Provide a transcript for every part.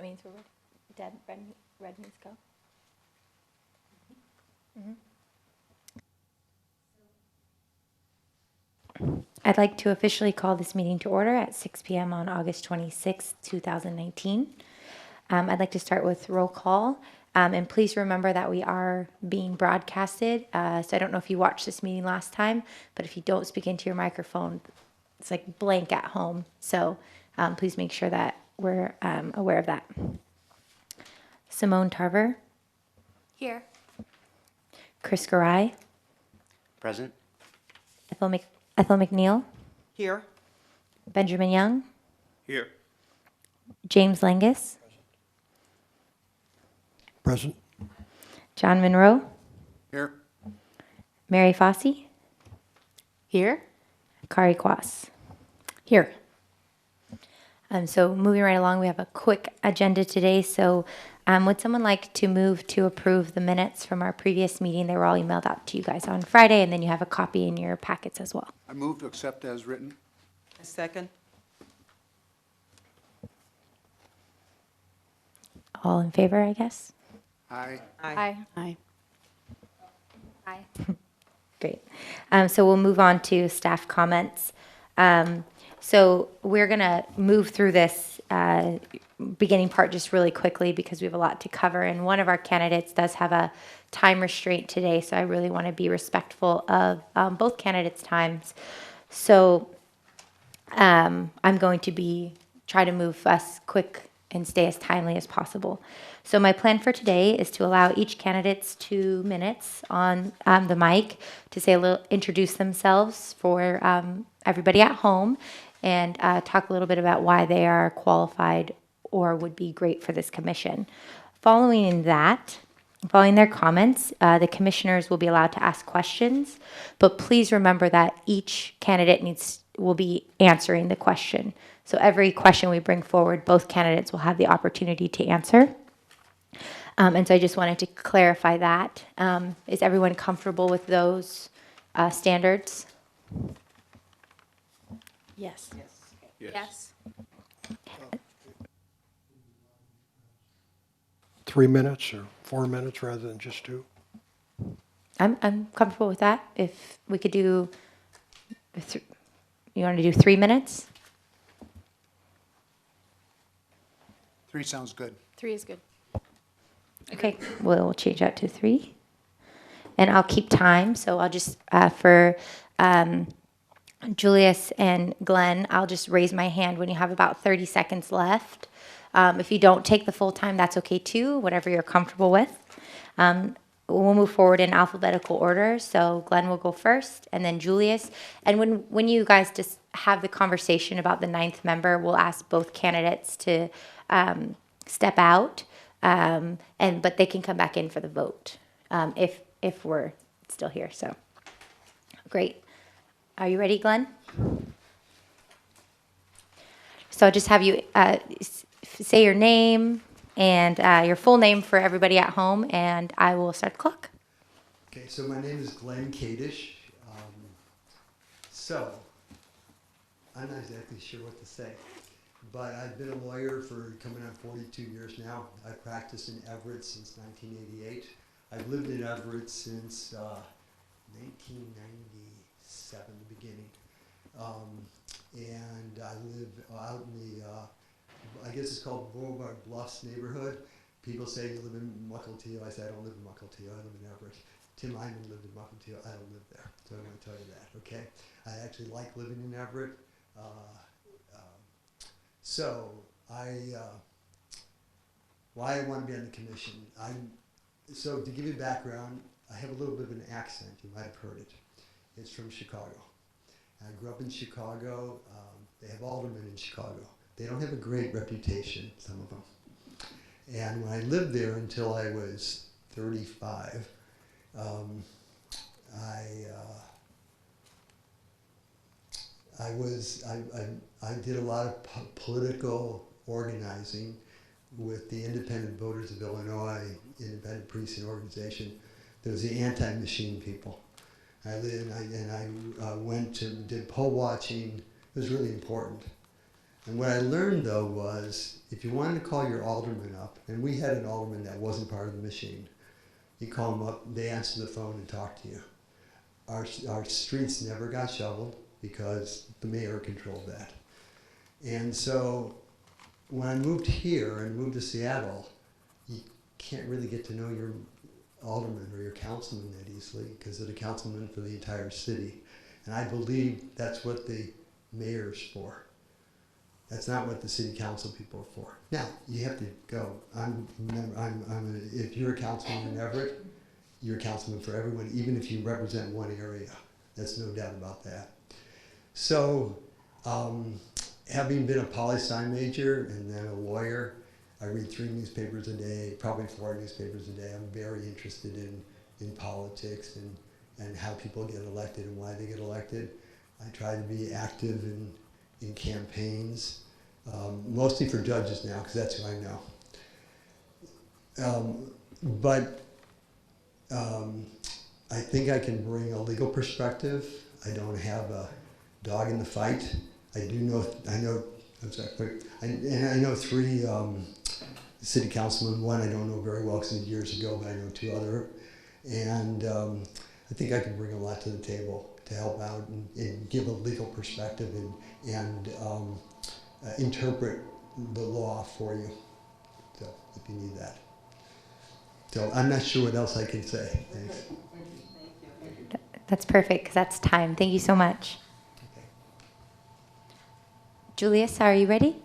means we're ready. Deb, red means go. I'd like to officially call this meeting to order at 6 p.m. on August 26th, 2019. I'd like to start with roll call. And please remember that we are being broadcasted. So I don't know if you watched this meeting last time, but if you don't speak into your microphone, it's like blank at home. So please make sure that we're aware of that. Simone Tarver. Here. Chris Garai. Present. Ethel McNeil. Here. Benjamin Young. Here. James Langus. Present. John Monroe. Here. Mary Fossey. Here. Kari Kwas. Here. So moving right along, we have a quick agenda today. So would someone like to move to approve the minutes from our previous meeting? They were all emailed out to you guys on Friday, and then you have a copy in your packets as well. I move to accept as written. A second. All in favor, I guess? Aye. Aye. Aye. Aye. Great. So we'll move on to staff comments. So we're going to move through this beginning part just really quickly because we have a lot to cover. And one of our candidates does have a time restraint today, so I really want to be respectful of both candidates' times. So I'm going to try to move us quick and stay as timely as possible. So my plan for today is to allow each candidate's 2 minutes on the mic to say introduce themselves for everybody at home and talk a little bit about why they are qualified or would be great for this commission. Following their comments, the commissioners will be allowed to ask questions, but please remember that each candidate will be answering the question. So every question we bring forward, both candidates will have the opportunity to answer. And so I just wanted to clarify that. Is everyone comfortable with those standards? Yes. Yes. 3 minutes or 4 minutes rather than just 2? I'm comfortable with that. If we could do, you want to do 3 minutes? 3 sounds good. 3 is good. Okay, we'll change that to 3. And I'll keep time, so I'll just, for Julius and Glenn, I'll just raise my hand when you have about 30 seconds left. If you don't take the full time, that's okay too, whatever you're comfortable with. We'll move forward in alphabetical order. So Glenn will go first, and then Julius. And when you guys just have the conversation about the 9th member, we'll ask both candidates to step out, but they can come back in for the vote if we're still here. So great. Are you ready, Glenn? So I'll just have you say your name and your full name for everybody at home, and I will start the clock. Okay, so my name is Glenn Kadish. So, I'm not exactly sure what to say, but I've been a lawyer for coming on 42 years now. I've practiced in Everett since 1988. I've lived in Everett since 1997, the beginning. And I live out in the, I guess it's called Boulevard Bluffs neighborhood. People say you live in Mukilteo. I say I don't live in Mukilteo, I live in Everett. Tim Hyman lived in Mukilteo. I don't live there, so I'm going to tell you that, okay? I actually like living in Everett. Why I want to be on the commission. So to give you background, I have a little bit of an accent. You might have heard it. It's from Chicago. I grew up in Chicago. They have aldermen in Chicago. They don't have a great reputation, some of them. And when I lived there until I was 35, I did a lot of political organizing with the Independent Voters of Illinois, Independent Precinct Organization. There was the anti-machine people. I went to did poll watching. It was really important. And what I learned though was if you wanted to call your alderman up, and we had an alderman that wasn't part of the machine, you call them up, they answer the phone and talk to you. Our streets never got shoveled because the mayor controlled that. And so when I moved here and moved to Seattle, you can't really get to know your alderman or your councilman that easily because they're the councilman for the entire city. And I believe that's what the mayor's for. That's not what the city council people are for. Now, you have to go. If you're a councilman in Everett, you're a councilman for everyone, even if you represent one area. There's no doubt about that. So, having been a poli-sci major and then a lawyer, I read 3 newspapers a day, probably 4 newspapers a day. I'm very interested in politics and how people get elected and why they get elected. I try to be active in campaigns, mostly for judges now, because that's who I know. I think I can bring a legal perspective. I don't have a dog in the fight. I know 3 city councilmen. One I don't know very well because years ago, but I know 2 other. And I think I can bring a lot to the table to help out and give a legal perspective and interpret the law for you. So if you need that. So I'm not sure what else I can say. Thanks. That's perfect, because that's time. Thank you so much. Okay. Julius, are you ready?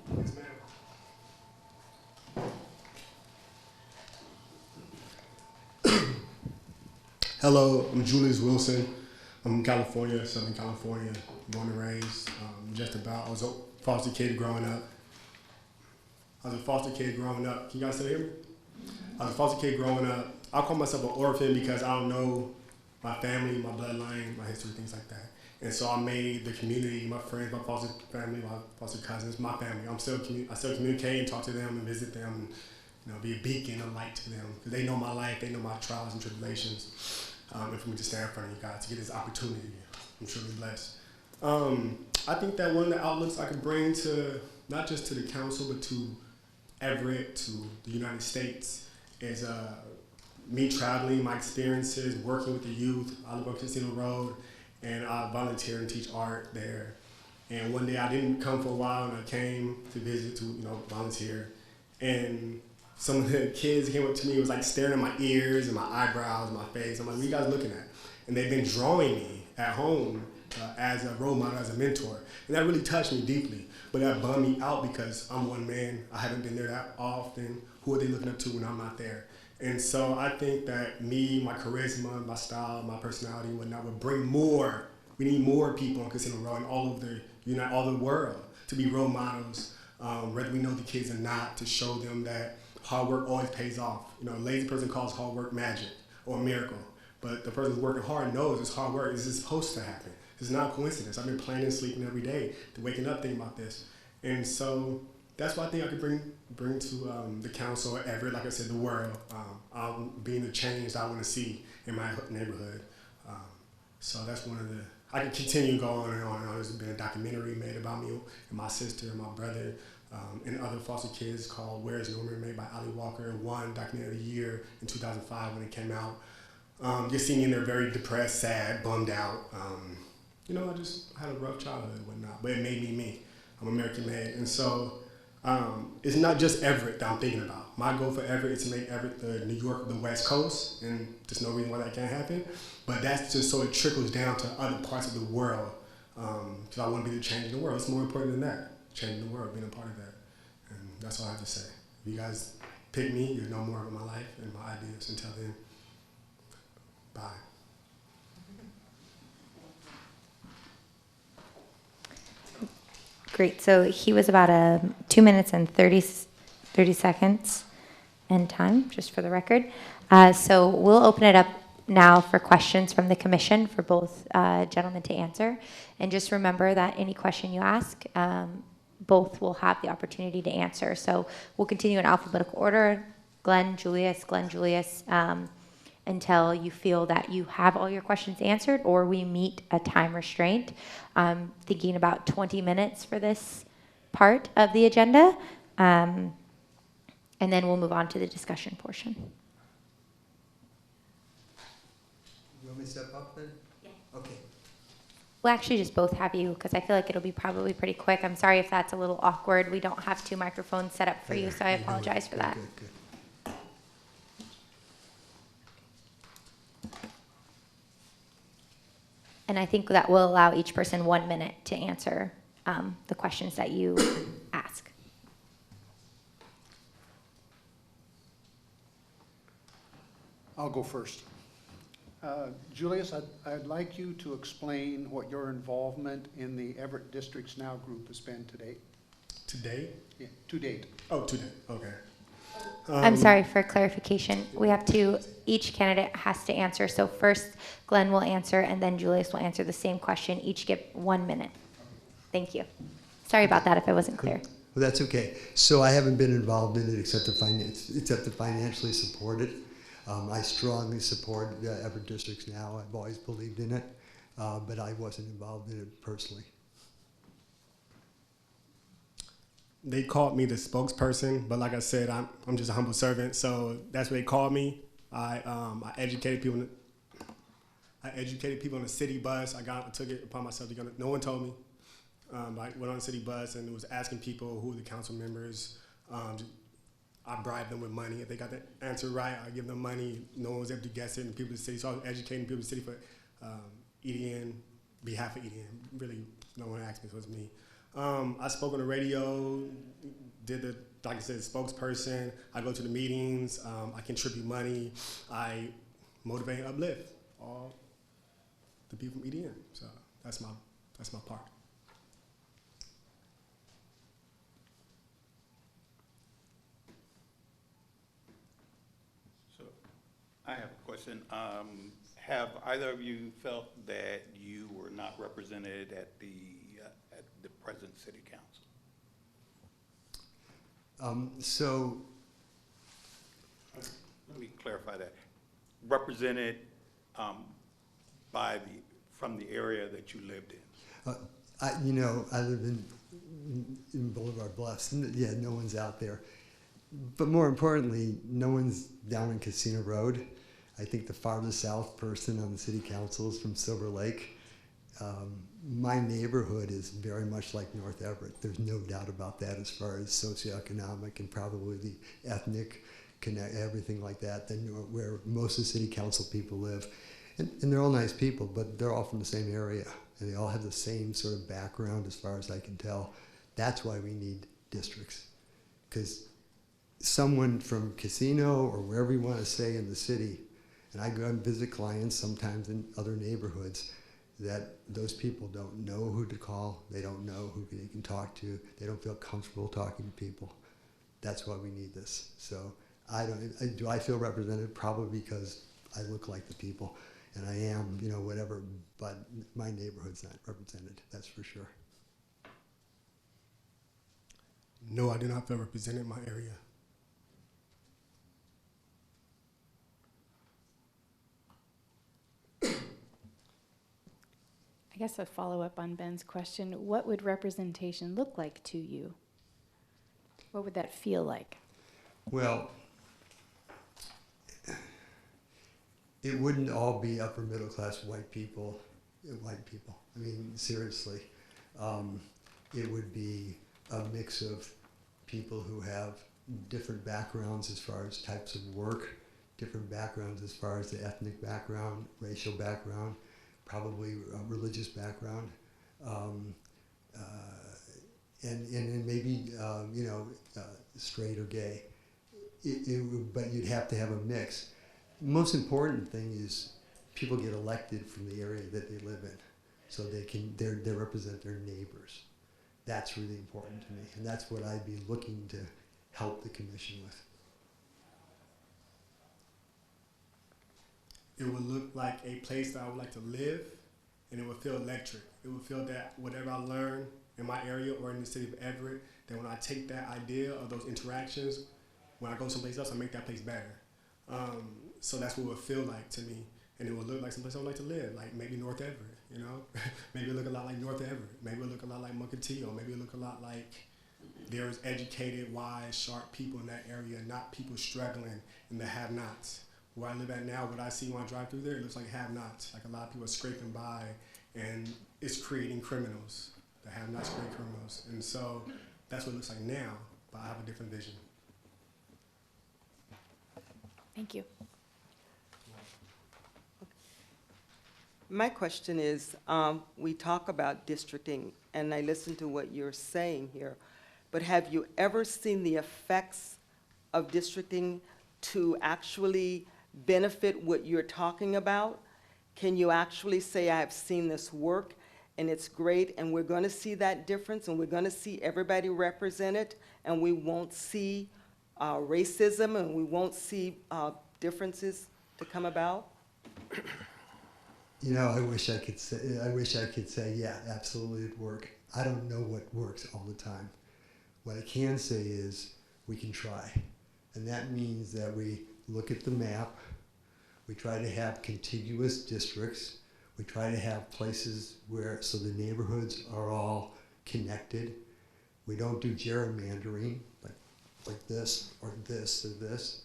Hello, I'm Julius Wilson. I'm from California, Southern California, born and raised. I was a foster kid growing up. Can you guys still hear me? I was a foster kid growing up. I call myself an orphan because I don't know my family, my bloodline, my history, things like that. And so I made the community, my friends, my foster family, my foster cousins, my family. I still communicate and talk to them and visit them and be a beacon of light to them because they know my life, they know my trials and tribulations. And for me to stand in front of you guys to get this opportunity, I'm truly blessed. I think that one of the outlooks I can bring to not just to the council but to Everett, to the United States, is me traveling, my experiences, working with the youth. I live on Casino Road, and I volunteer and teach art there. And one day I didn't come for a while, and I came to visit to volunteer. And some of the kids came up to me and was like staring at my ears and my eyebrows and my face. I'm like, what are you guys looking at? And they've been drawing me at home as a role model, as a mentor. And that really touched me deeply. But that bummed me out because I'm one man. I haven't been there that often. Who are they looking up to when I'm not there? And so I think that me, my charisma, my style, my personality and whatnot would bring more. We need more people on Casino Road and all over the world to be role models, whether we know the kids or not, to show them that hard work always pays off. A lazy person calls hard work magic or a miracle. But the person who's working hard knows it's hard work. This is supposed to happen. It's not a coincidence. I've been planning and sleeping every day, to waking up thinking about this. And so that's what I think I could bring to the council or Everett, like I said, the world. Being the change that I want to see in my neighborhood. So that's one of the, I could continue going on and on and on. There's been a documentary made about me and my sister and my brother and other foster kids called Where is Norman, made by Ali Walker, and won Documentary of the Year in 2005 when it came out. Just seeing in there very depressed, sad, bummed out. I just had a rough childhood and whatnot, but it made me me. I'm American made. And so it's not just Everett that I'm thinking about. My goal for Everett is to make Everett the New York of the West Coast, and there's no reason why that can't happen. But that's just so it trickles down to other parts of the world, because I want to be the change in the world. It's more important than that, changing the world, being a part of that. And that's all I have to say. If you guys pick me, you'll know more about my life and my ideas. Until then, bye. Great. So he was about 2 minutes and 30 seconds in time, just for the record. So we'll open it up now for questions from the commission for both gentlemen to answer. And just remember that any question you ask, both will have the opportunity to answer. So we'll continue in alphabetical order. Glenn, Julius, until you feel that you have all your questions answered or we meet a time restraint. Thinking about 20 minutes for this part of the agenda. And then we'll move on to the discussion portion. You want me to step up then? Yeah. Okay. We'll actually just both have you because I feel like it'll be probably pretty quick. I'm sorry if that's a little awkward. We don't have 2 microphones set up for you, so I apologize for that. Good, good. And I think that will allow each person 1 minute to answer the questions that you ask. I'll go first. Julius, I'd like you to explain what your involvement in the Everett Districts Now group has been to date. Today? Yeah, to date. Oh, today. Okay. I'm sorry for clarification. We have to, each candidate has to answer. So first Glenn will answer and then Julius will answer the same question. Each get 1 minute. Thank you. Sorry about that if I wasn't clear. Well, that's okay. So I haven't been involved in it except to financially support it. I strongly support Everett Districts Now. I've always believed in it, but I wasn't involved in it personally. They called me the spokesperson, but like I said, I'm just a humble servant. So that's what they called me. I educated people. I educated people on the city bus. I took it upon myself to go. No one told me. I went on the city bus and was asking people who were the council members. I bribed them with money. If they got the answer right, I give them money. No one was able to guess it, and people of the city. So I was educating people of the city for EDN, behalf of EDN. Really, no one asked me, so it was me. I spoke on the radio, like I said, spokesperson. I go to the meetings. I contribute money. I motivate and uplift all the people from EDN. So that's my part. So I have a question. Have either of you felt that you were not represented at the present city council? Let me clarify that. Represented from the area that you lived in? I live in Boulevard Bluffs. Yeah, no one's out there. But more importantly, no one's down in Casino Road. I think the farthest south person on the city council is from Silver Lake. My neighborhood is very much like North Everett. There's no doubt about that as far as socioeconomic and probably the ethnic everything like that, than where most of the city council people live. And they're all nice people, but they're all from the same area. And they all have the same sort of background as far as I can tell. That's why we need districts. Because someone from Casino or wherever you want to say in the city, and I go and visit clients sometimes in other neighborhoods, that those people don't know who to call, they don't know who they can talk to, they don't feel comfortable talking to people. That's why we need this. So do I feel represented? Probably because I look like the people, and I am, whatever, but my neighborhood's not represented, that's for sure. No, I do not feel represented in my area. I guess a follow-up on Ben's question, what would representation look like to you? What would that feel like? Well, it wouldn't all be upper middle class white people. I mean, seriously. It would be a mix of people who have different backgrounds as far as types of work, different backgrounds as far as the ethnic background, racial background, probably religious background, and maybe straight or gay. But you'd have to have a mix. Most important thing is people get elected from the area that they live in, so they represent their neighbors. That's really important to me, and that's what I'd be looking to help the commission with. It would look like a place that I would like to live, and it would feel electric. It would feel that whatever I learn in my area or in the city of Everett, that when I take that idea of those interactions, when I go someplace else, I make that place better. So that's what it would feel like to me, and it would look like someplace I would like to live, like maybe North Everett, maybe it would look a lot like North Everett. Maybe it would look a lot like Mukilteo. Maybe it would look a lot like there's educated, wise, sharp people in that area, not people struggling and the have-nots. Where I live at now, what I see when I drive through there, it looks like have-nots. Like a lot of people are scraping by, and it's creating criminals. The have-nots create criminals. And so that's what it looks like now, but I have a different vision. Thank you. My question is, we talk about districting, and I listen to what you're saying here, but have you ever seen the effects of districting to actually benefit what you're talking about? Can you actually say, I have seen this work, and it's great, and we're going to see that difference, and we're going to see everybody represented, and we won't see racism, and we won't see differences to come about? You know, I wish I could say, yeah, absolutely it'd work. I don't know what works all the time. What I can say is we can try. And that means that we look at the map, we try to have contiguous districts, we try to have places where, so the neighborhoods are all connected. We don't do gerrymandering, like this, or this, or this.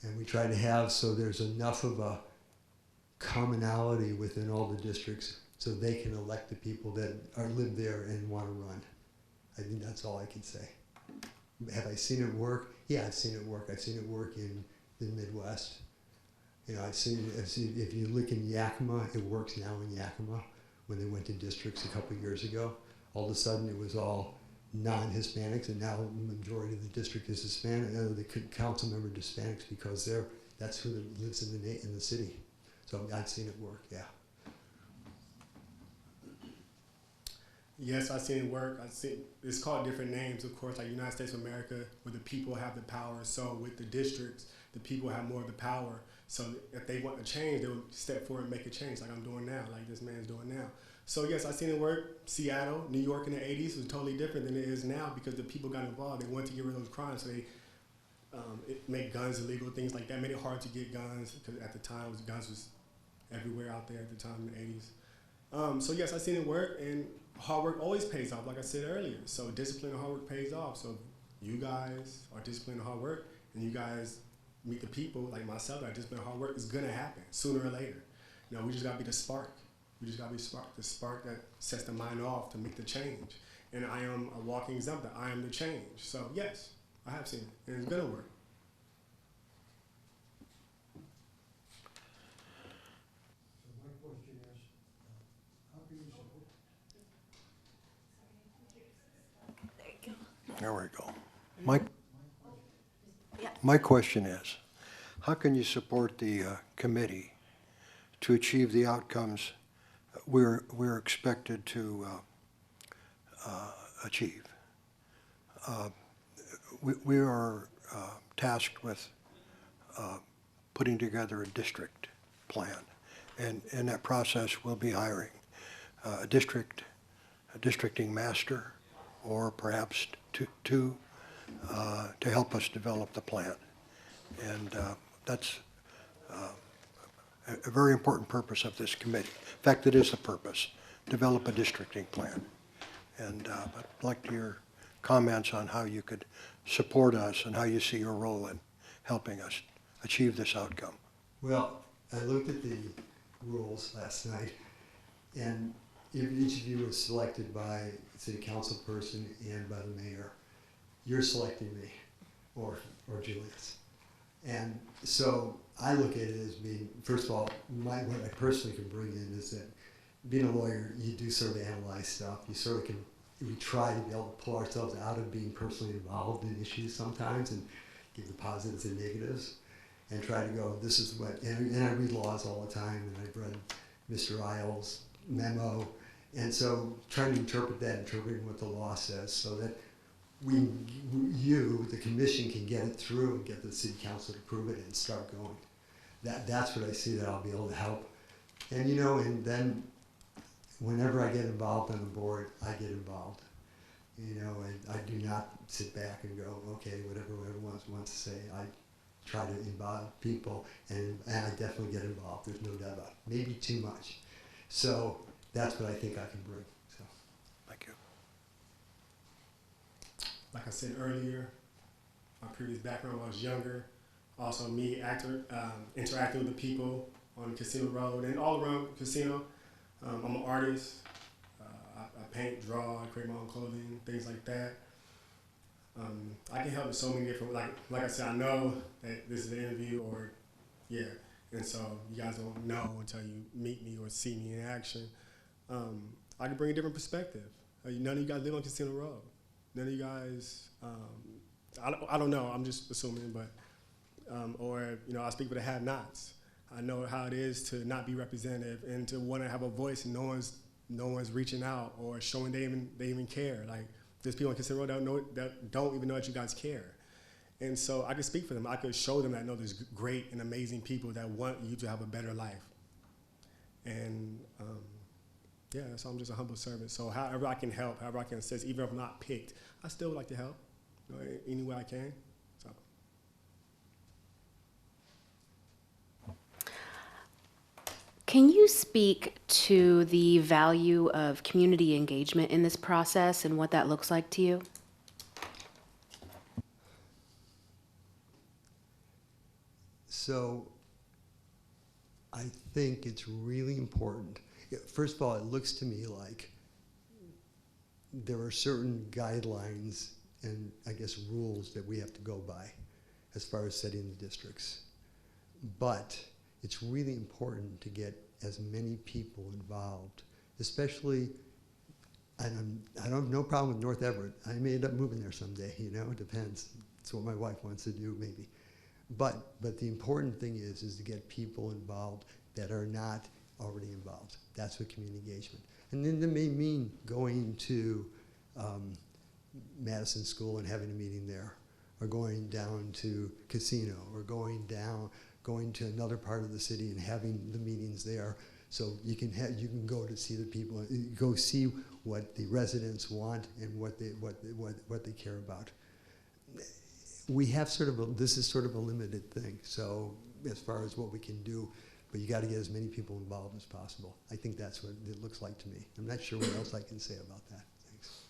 And we try to have, so there's enough of a commonality within all the districts so they can elect the people that live there and want to run. I think that's all I can say. Have I seen it work? Yeah, I've seen it work. I've seen it work in the Midwest. You know, I've seen if you look in Yakima, it works now in Yakima. When they went to districts a couple of years ago, all of a sudden it was all non-Hispanics, and now the majority of the district is Hispanic. The council member Hispanics because that's who lives in the city. So I've seen it work, yeah. Yes, I've seen it work. It's called different names, of course, like United States of America, where the people have the power. So with the districts, the people have more of the power. So if they want to change, they'll step forward and make a change, like I'm doing now, like this man's doing now. So yes, I've seen it work. Seattle, New York in the 80s was totally different than it is now because the people got involved. They wanted to get rid of those crimes, so they it made guns illegal, things like that. Made it hard to get guns because at the time guns was everywhere out there at the time in the 80s. So yes, I've seen it work, and hard work always pays off, like I said earlier. So discipline and hard work pays off. So if you guys are disciplined and hard work, and you guys meet the people like myself that are disciplined and hard work, it's gonna happen sooner or later. You know, we just gotta be the spark. We just gotta be the spark that sets the mind off to make the change. And I am a walking example. I am the change. So yes, I have seen it, and it's gonna work. There we go. My question is, how can you support the committee to achieve the outcomes we're expected to achieve? We are tasked with putting together a district plan, and in that process we'll be hiring a districting master, or perhaps two to help us develop the plan. And that's a very important purpose of this committee. In fact, it is the purpose, develop a districting plan. And I'd like to hear comments on how you could support us and how you see your role in helping us achieve this outcome. Well, I looked at the rules last night, and each of you was selected by a city council person and by the mayor. You're selecting me, or Julius. And so I look at it as being, first of all, what I personally can bring in is that being a lawyer, you do sort of analyze stuff. You sort of can, we try to be able to pull ourselves out of being personally involved in issues sometimes and give the positives and negatives and try to go, this is what, and I read laws all the time, and I've read Mr. Isles' memo, and so trying to interpreting what the law says so that you, the commission, can get it through and get the city council to approve it and start going. That's what I see that I'll be able to help. And you know, and then whenever I get involved on the board, I get involved. You know, and I do not sit back and go, okay, whatever wants to say. I try to involve people, and I definitely get involved. There's no doubt about it. Maybe too much. So that's what I think I can bring. So. Thank you. like I said earlier, my previous background when I was younger. Also, me interacting with the people on Casino Road and all around Casino. I'm an artist. I paint, draw, I create my own clothing, things like that. I can help in so many different, like I said, I know that this is an interview or, yeah, and so you guys don't know until you meet me or see me in action. I can bring a different perspective. None of you guys live on Casino Road. None of you guys, I don't know, I'm just assuming, but, or, you know, I speak for the have-nots. I know how it is to not be representative and to want to have a voice and no one's reaching out or showing they even care. Like, there's people on Casino Road that don't even know that you guys care. And so I can speak for them. I could show them that I know there's great and amazing people that want you to have a better life. And yeah, so I'm just a humble servant. So however I can help, however I can assist, even if I'm not picked, I still would like to help, you know, any way I can. So. Can you speak to the value of community engagement in this process and what that looks like to you? So I think it's really important. First of all, it looks to me like there are certain guidelines and I guess rules that we have to go by as far as setting the districts. But it's really important to get as many people involved, especially, I don't have no problem with North Everett. I may end up moving there someday, you know, it depends. It's what my wife wants to do, maybe. But the important thing is to get people involved that are not already involved. That's what community engagement. And then that may mean going to Madison School and having a meeting there, or going down to Casino, or going to another part of the city and having the meetings there. So you can go to see the people, go see what the residents want and what they care about. We have this is sort of a limited thing. So as far as what we can do, but you got to get as many people involved as possible. I think that's what it looks like to me. I'm not sure what else I can say about that. Thanks.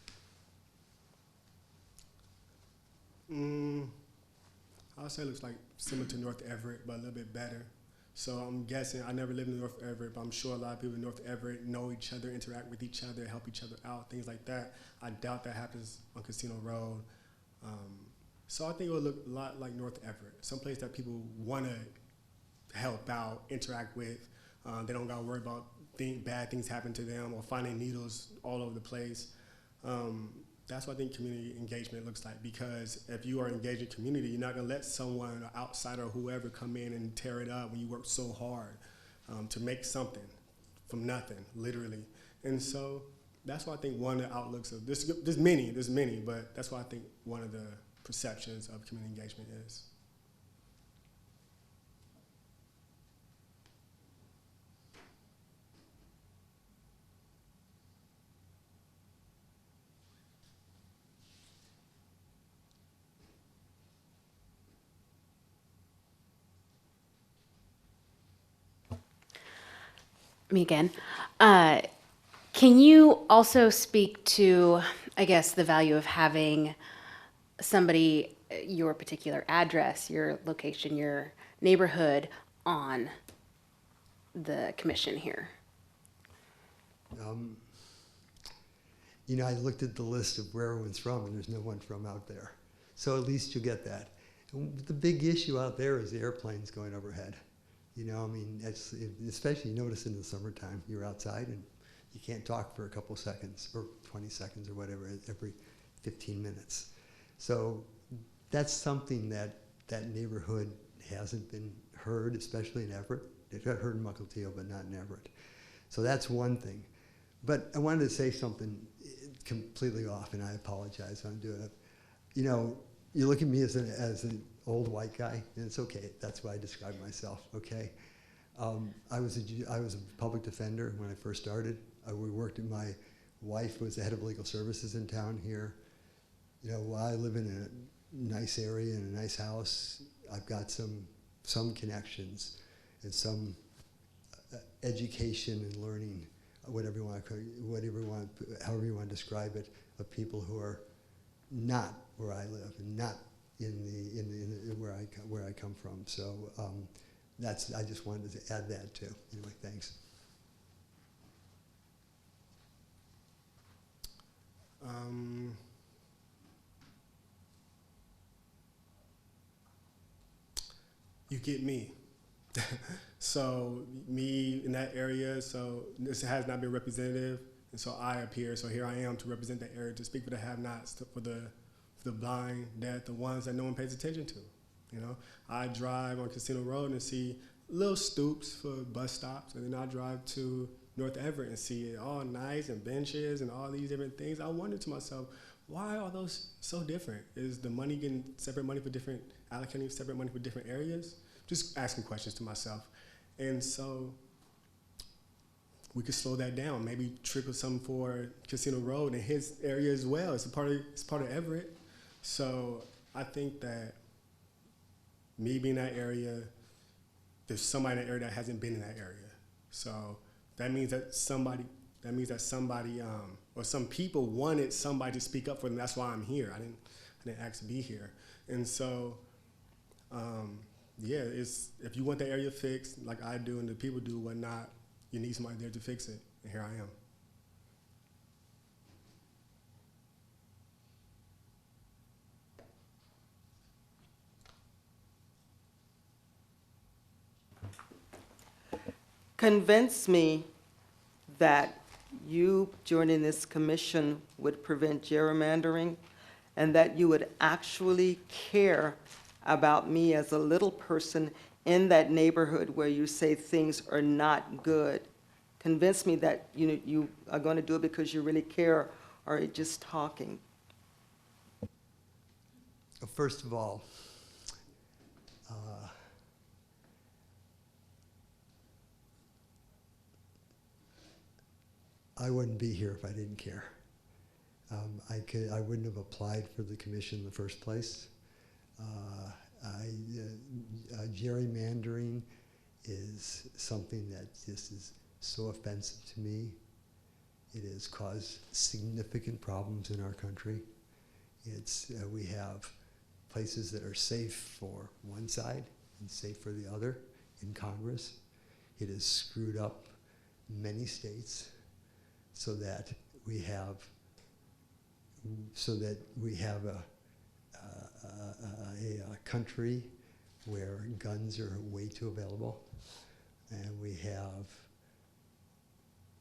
I'll say it looks like similar to North Everett, but a little bit better. So I'm guessing, I never lived in North Everett, but I'm sure a lot of people in North Everett know each other, interact with each other, help each other out, things like that. I doubt that happens on Casino Road. So I think it will look a lot like North Everett, someplace that people want to help out, interact with. They don't got to worry about bad things happen to them or finding needles all over the place. That's what I think community engagement looks like, because if you are engaged in community, you're not going to let someone, an outsider or whoever, come in and tear it up when you work so hard to make something from nothing, literally. And so that's why I think one of the outlooks of, there's many, but that's why I think one of the perceptions of community engagement is. Me again. Can you also speak to, I guess, the value of having somebody, your particular address, your location, your neighborhood on the commission here? You know, I looked at the list of where everyone's from, and there's no one from out there. So at least you get that. And the big issue out there is the airplanes going overhead. You know, I mean, especially you notice in the summertime, you're outside and you can't talk for a couple seconds or 20 seconds or whatever every 15 minutes. So that's something that neighborhood hasn't been heard, especially in Everett. It got heard in Mukilteo, but not in Everett. So that's one thing. But I wanted to say something completely off, and I apologize if I'm doing it. You know, you look at me as an old white guy, and it's okay. That's why I describe myself, okay? I was a public defender when I first started. My wife was the head of legal services in town here. You know, I live in a nice area in a nice house. I've got some connections and some education and learning, however you want to describe it, of people who are not where I live, and not in where I come from. So I just wanted to add that too. Anyway, thanks. You get me. So me in that area, so this has not been representative, and so I appear. So here I am to represent that area, to speak for the have-nots, for the blind, deaf, the ones that no one pays attention to. You know, I drive on Casino Road and see little stoops for bus stops, and then I drive to North Everett and see it all nice and benches and all these different things. I wonder to myself, why are those so different? Is the money getting separate money for different, allocating separate money for different areas? Just asking questions to myself. And so we could slow that down, maybe trickle some for Casino Road and his area as well. It's part of Everett. So I think that me being in that area, there's somebody in that area that hasn't been in that area. So that means that somebody, or some people wanted somebody to speak up for them. That's why I'm here. I didn't ask to be here. And so, yeah, if you want that area fixed, like I do and the people do, whatnot, you need somebody there to fix it. And here I am. Convince me that you joining this commission would prevent gerrymandering, and that you would actually care about me as a little person in that neighborhood where you say things are not good. Convince me that you are going to do it because you really care, or are you just talking? First of all, I wouldn't be here if I didn't care. I wouldn't have applied for the commission in the first place. Gerrymandering is something that just is so offensive to me. It has caused significant problems in our country. We have places that are safe for one side and safe for the other in Congress. It has screwed up many states so that we have a country where guns are way too available, and we have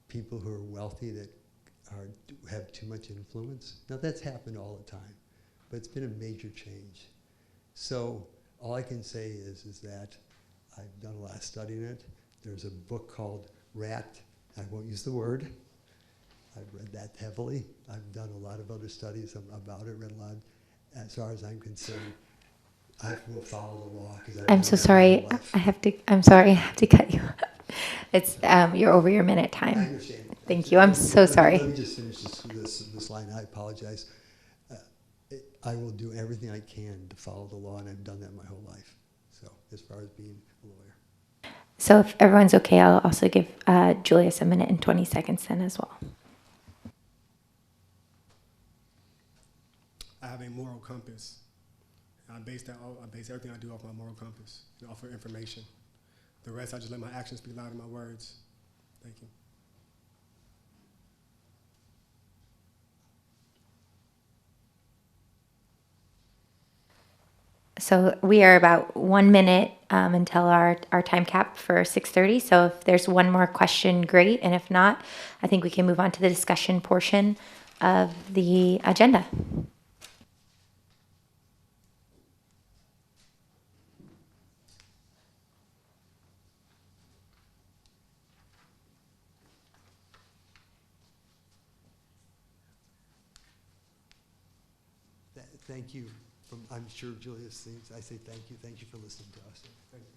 people who are wealthy that have too much influence. Now that's happened all the time, but it's been a major change. So all I can say is that I've done a lot of studying it. There's a book called Rat, I won't use the word. I've read that heavily. I've done a lot of other studies about it, read a lot. As far as I'm concerned, I will follow the law. I'm so sorry. I'm sorry. I have to cut you. It's you're over your minute time. I understand. Thank you. I'm so sorry. Let me just finish this line. I apologize. I will do everything I can to follow the law, and I've done that my whole life. So as far as being a lawyer. So if everyone's okay, I'll also give Julius a minute and 20 seconds then as well. I have a moral compass. I base everything I do off my moral compass, and off of information. The rest, I just let my actions speak louder than my words. Thank you. So we are about 1 minute until our time cap for 6:30. So if there's one more question, great. And if not, I think we can move on to the discussion portion of the agenda. Thank you. I'm sure Julius thinks, I say thank you. Thank you for listening to us. Thank you.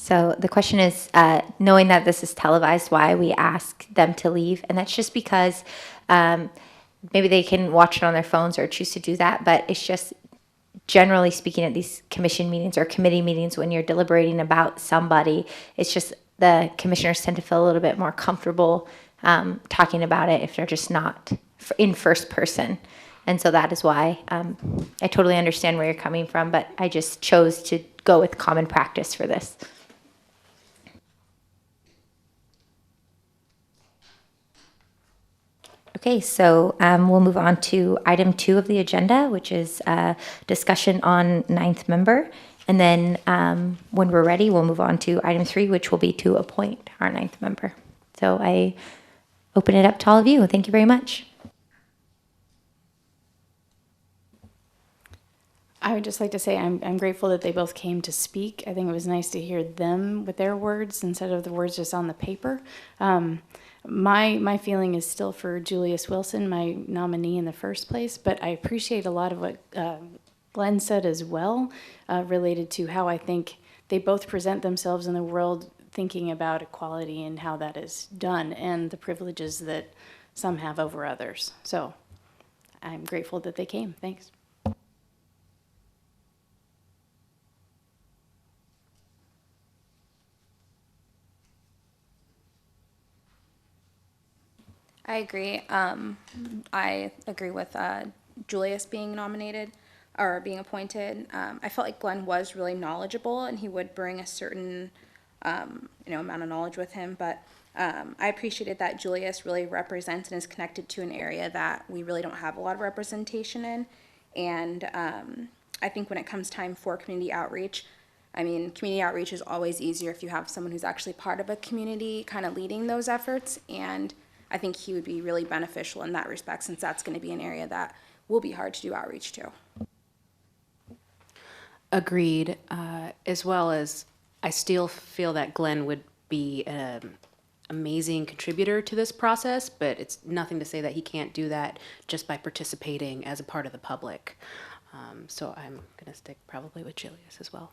So the question is, knowing that this is televised, why we ask them to leave, and that's just because maybe they can watch it on their phones or choose to do that, but it's just generally speaking at these commission meetings or committee meetings when you're deliberating about somebody, it's just the commissioners tend to feel a little bit more comfortable talking about it if they're just not in first person. And so that is why I totally understand where you're coming from, but I just chose to go with common practice for this. Okay, so we'll move on to item 2 of the agenda, which is discussion on 9th member. And then when we're ready, we'll move on to item 3, which will be to appoint our 9th member. So I open it up to all of you. Thank you very much. I would just like to say I'm grateful that they both came to speak. I think it was nice to hear them with their words instead of the words just on the paper. My feeling is still for Julius Wilson, my nominee in the first place, but I appreciate a lot of what Glenn said as well, related to how I think they both present themselves in the world thinking about equality and how that is done and the privileges that some have over others. So I'm grateful that they came. Thanks. I agree. I agree with Julius being nominated or being appointed. I felt like Glenn was really knowledgeable and he would bring a certain, amount of knowledge with him. But I appreciated that Julius really represents and is connected to an area that we really don't have a lot of representation in. And I think when it comes time for community outreach, community outreach is always easier if you have someone who's actually part of a community kind of leading those efforts. And I think he would be really beneficial in that respect, since that's going to be an area that will be hard to do outreach to. Agreed, as well as I still feel that Glenn would be an amazing contributor to this process, but it's nothing to say that he can't do that just by participating as a part of the public. So I'm going to stick probably with Julius as well.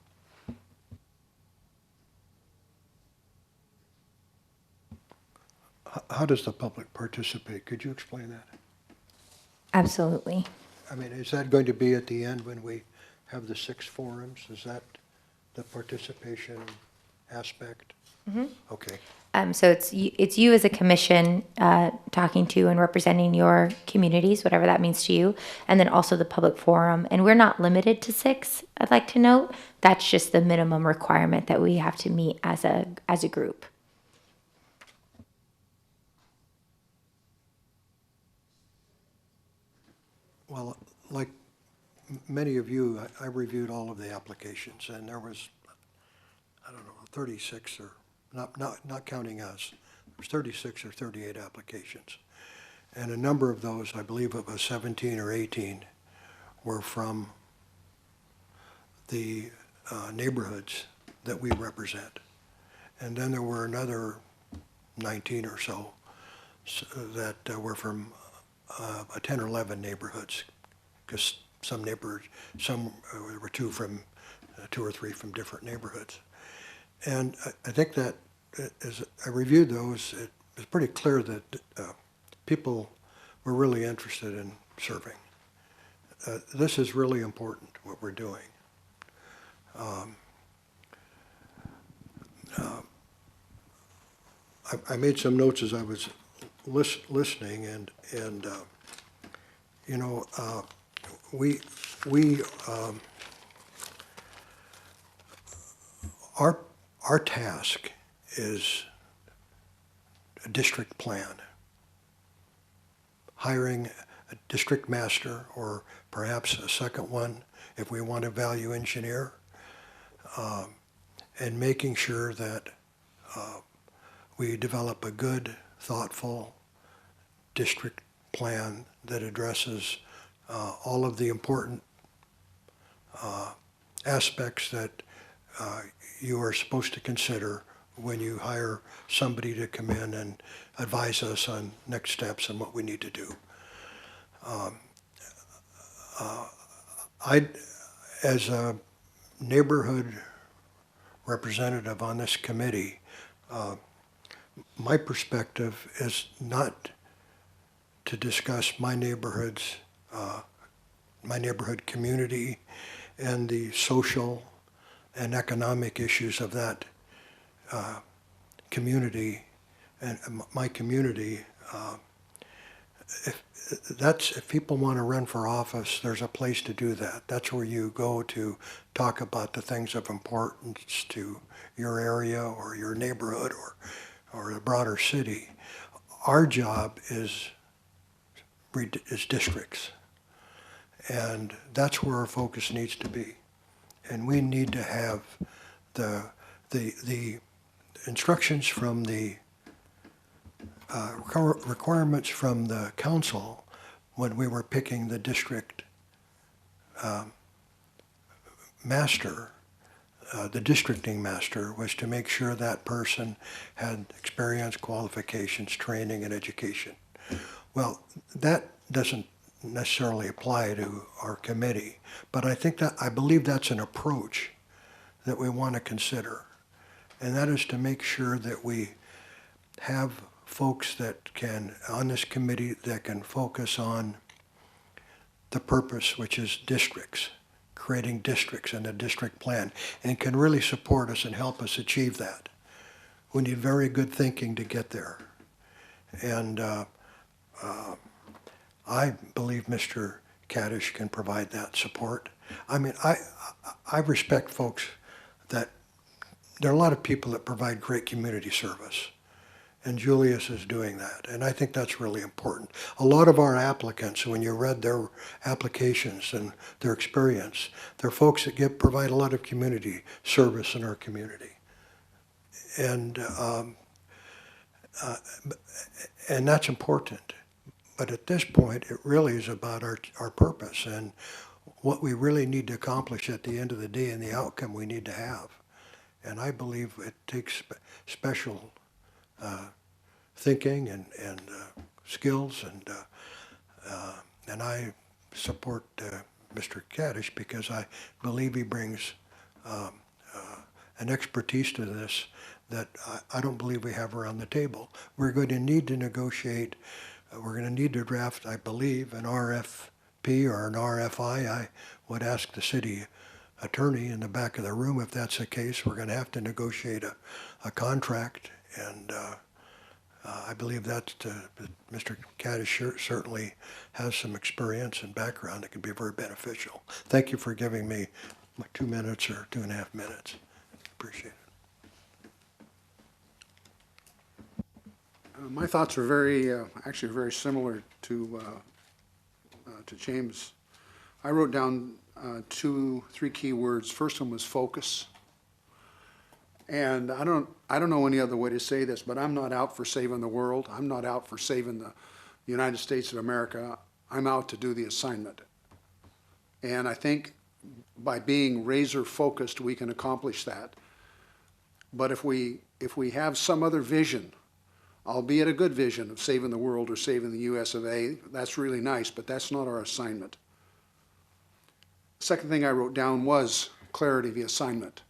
How does the public participate? Could you explain that? Absolutely. Is that going to be at the end when we have the 6 forums? Is that the participation aspect? Mm-hmm. Okay. So it's you as a commission talking to and representing your communities, whatever that means to you, and then also the public forum. And we're not limited to 6, I'd like to note. That's just the minimum requirement that we have to meet as a group. Well, like many of you, I reviewed all of the applications, and there was, 36 or, not counting us, there was 36 or 38 applications. And a number of those, I believe it was 17 or 18, were from the neighborhoods that we represent. And then there were another 19 or so that were from 10 or 11 neighborhoods, because some were 2 or 3 from different neighborhoods. And I think that as I reviewed those, it was pretty clear that people were really interested in serving. This is really important, what we're doing. I made some notes as I was listening, and our task is a district plan, hiring a district master or perhaps a second one if we want a value engineer, and making sure that we develop a good, thoughtful district plan that addresses all of the important aspects that you are supposed to consider when you hire somebody to come in and advise us on next steps and what we need to do. As a neighborhood representative on this committee, my perspective is not to discuss my neighborhood community and the social and economic issues of that community and my community. If people want to run for office, there's a place to do that. That's where you go to talk about the things of importance to your area or your neighborhood or the broader city. Our job is districts, and that's where our focus needs to be. And we need to have the instructions from the requirements from the council when we were picking the district master. The districting master was to make sure that person had experience, qualifications, training, and education. Well, that doesn't necessarily apply to our committee, but I believe that's an approach that we want to consider, and that is to make sure that we have folks that can, on this committee, that can focus on the purpose, which is districts, creating districts and a district plan, and can really support us and help us achieve that. We need very good thinking to get there. And I believe Mr. Kaddish can provide that support. I mean, I respect folks that, there are a lot of people that provide great community service, and Julius is doing that, and I think that's really important. A lot of our applicants, when you read their applications and their experience, they're folks that provide a lot of community service in our community. And that's important. But at this point, it really is about our purpose and what we really need to accomplish at the end of the day and the outcome we need to have. And I believe it takes special thinking and skills, and I support Mr. Kaddish because I believe he brings an expertise to this that I don't believe we have around the table. We're going to need to negotiate. We're going to need to draft, I believe, an RFP or an RFI. I would ask the city attorney in the back of the room if that's the case. We're going to have to negotiate a contract, and I believe that Mr. Kaddish certainly has some experience and background that can be very beneficial. Thank you for giving me 2 minutes or 2.5 minutes. Appreciate it. My thoughts are actually very similar to James. I wrote down 3 key words. First one was focus. And I don't know any other way to say this, but I'm not out for saving the world. I'm not out for saving the United States of America. I'm out to do the assignment. And I think by being razor focused, we can accomplish that. But if we have some other vision, albeit a good vision of saving the world or saving the US of A, that's really nice, but that's not our assignment. Second thing I wrote down was clarity of the assignment.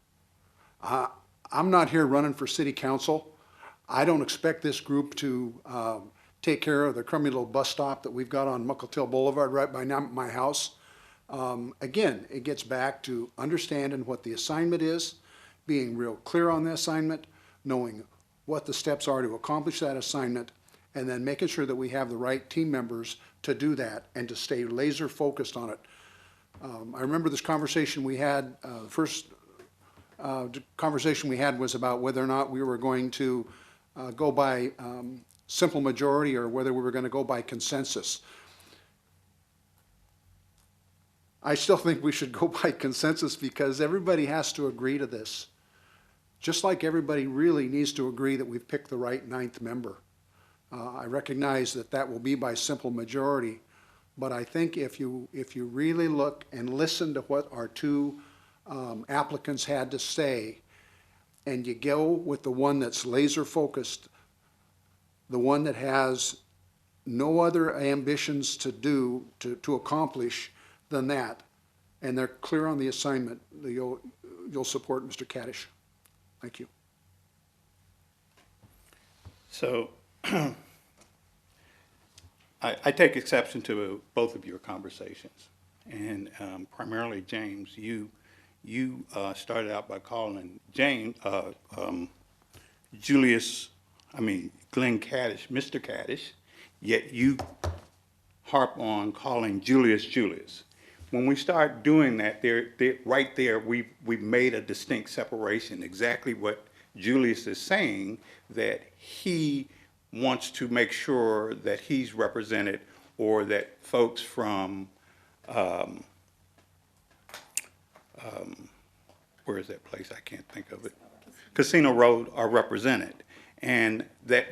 I'm not here running for city council. I don't expect this group to take care of the crummy little bus stop that we've got on Muckletail Boulevard right by my house. Again, it gets back to understanding what the assignment is, being real clear on the assignment, knowing what the steps are to accomplish that assignment, and then making sure that we have the right team members to do that and to stay laser focused on it. I remember this conversation we had, the first conversation we had was about whether or not we were going to go by simple majority or whether we were going to go by consensus. I still think we should go by consensus because everybody has to agree to this. Just like everybody really needs to agree that we've picked the right 9th member. I recognize that that will be by simple majority, but I think if you really look and listen to what our 2 applicants had to say, and you go with the one that's laser focused, the one that has no other ambitions to accomplish than that, and they're clear on the assignment, you'll support Mr. Kaddish. Thank you. So I take exception to both of your conversations. And primarily, James, you started out by calling Glenn Kaddish, Mr. Kaddish, yet you harp on calling Julius. When we start doing that, right there, we've made a distinct separation. Exactly what Julius is saying, that he wants to make sure that he's represented, or that folks from, where is that place? I can't think of it. Casino Road are represented. And that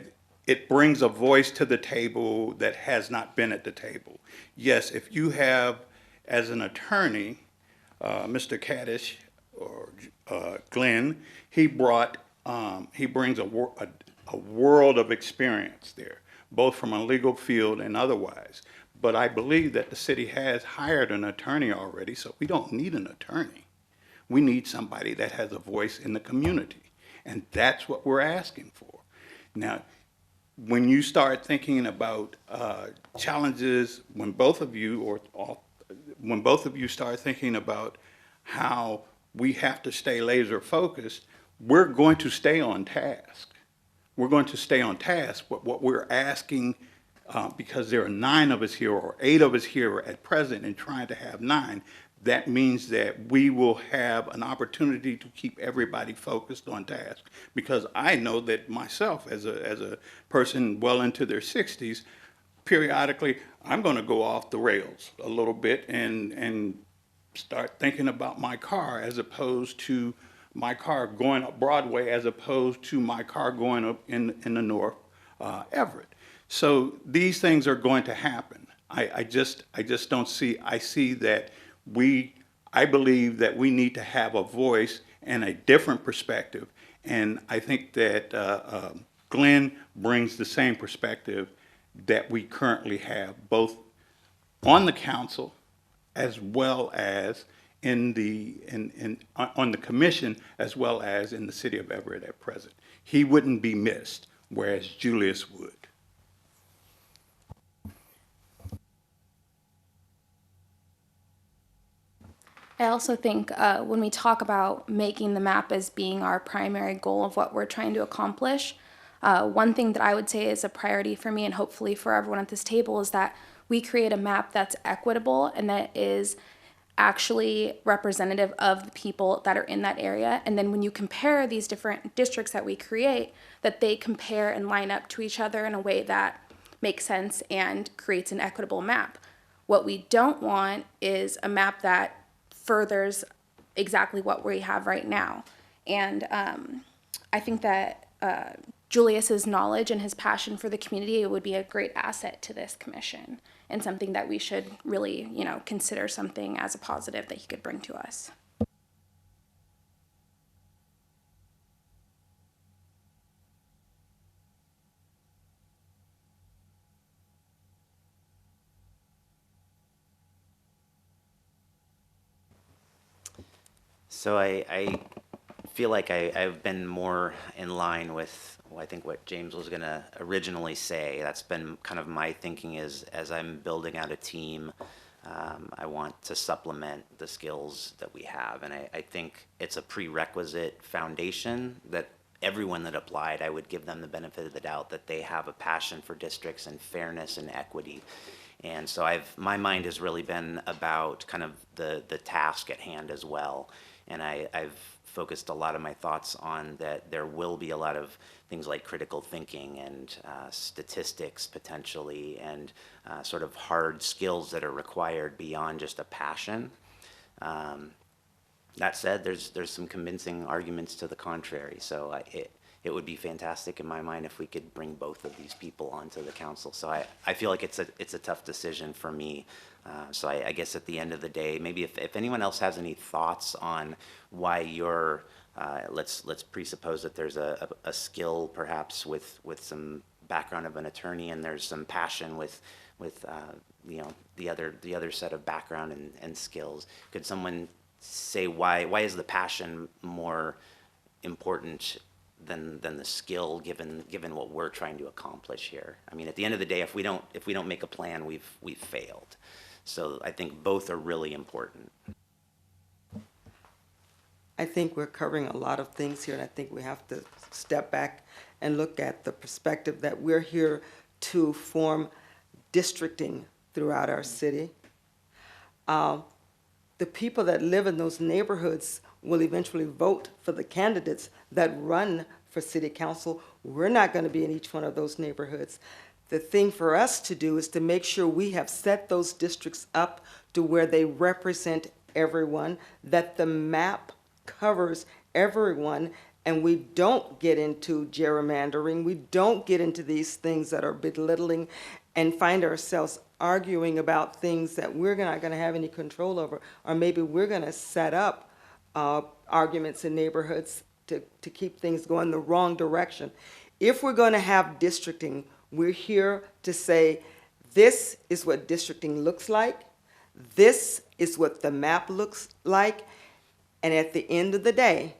it brings a voice to the table that has not been at the table. Yes, if you have, as an attorney, Mr. Kaddish or Glenn, he brings a world of experience there, both from a legal field and otherwise. But I believe that the city has hired an attorney already, so we don't need an attorney. We need somebody that has a voice in the community, and that's what we're asking for. Now, when you start thinking about challenges, when both of you start thinking about how we have to stay laser focused, we're going to stay on task. We're going to stay on task, but what we're asking, because there are 9 of us here or 8 of us here at present and trying to have 9, that means that we will have an opportunity to keep everybody focused on task. Because I know that myself, as a person well into their 60s, periodically I'm going to go off the rails a little bit and start thinking about my car, as opposed to my car going up Broadway, as opposed to my car going up in the North Everett. So these things are going to happen. I just don't see. I see that I believe that we need to have a voice and a different perspective, and I think that Glenn brings the same perspective that we currently have, both on the council as well as on the commission, as well as in the city of Everett at present. He wouldn't be missed, whereas Julius would. I also think when we talk about making the map as being our primary goal of what we're trying to accomplish, one thing that I would say is a priority for me and hopefully for everyone at this table is that we create a map that's equitable and that is actually representative of the people that are in that area. And then when you compare these different districts that we create, that they compare and line up to each other in a way that makes sense and creates an equitable map. What we don't want is a map that furthers exactly what we have right now. And I think that Julius's knowledge and his passion for the community would be a great asset to this commission and something that we should really, consider something as a positive that he could bring to us. So I feel like I've been more in line with, I think, what James was going to originally say. That's been kind of my thinking is, as I'm building out a team, I want to supplement the skills that we have. And I think it's a prerequisite foundation that everyone that applied, I would give them the benefit of the doubt that they have a passion for districts and fairness and equity. And so my mind has really been about kind of the task at hand as well. And I've focused a lot of my thoughts on that there will be a lot of things like critical thinking and statistics potentially, and sort of hard skills that are required beyond just a passion. That said, there's some convincing arguments to the contrary. So it would be fantastic in my mind if we could bring both of these people onto the council. So I feel like it's a tough decision for me. So I guess at the end of the day, maybe if anyone else has any thoughts on why you're, let's presuppose that there's a skill perhaps with some background of an attorney, and there's some passion with the other set of background and skills. Could someone say why is the passion more important than the skill, given what we're trying to accomplish here. I mean, at the end of the day, if we don't make a plan, we've failed. So I think both are really important. I think we're covering a lot of things here, and I think we have to step back and look at the perspective that we're here to form districting throughout our city. The people that live in those neighborhoods will eventually vote for the candidates that run for city council. We're not going to be in each one of those neighborhoods. The thing for us to do is to make sure we have set those districts up to where they represent everyone, that the map covers everyone, and we don't get into gerrymandering. We don't get into these things that are belittling and find ourselves arguing about things that we're not going to have any control over, or maybe we're going to set up arguments in neighborhoods to keep things going the wrong direction. If we're going to have districting, we're here to say, this is what districting looks like, this is what the map looks like, and at the end of the day,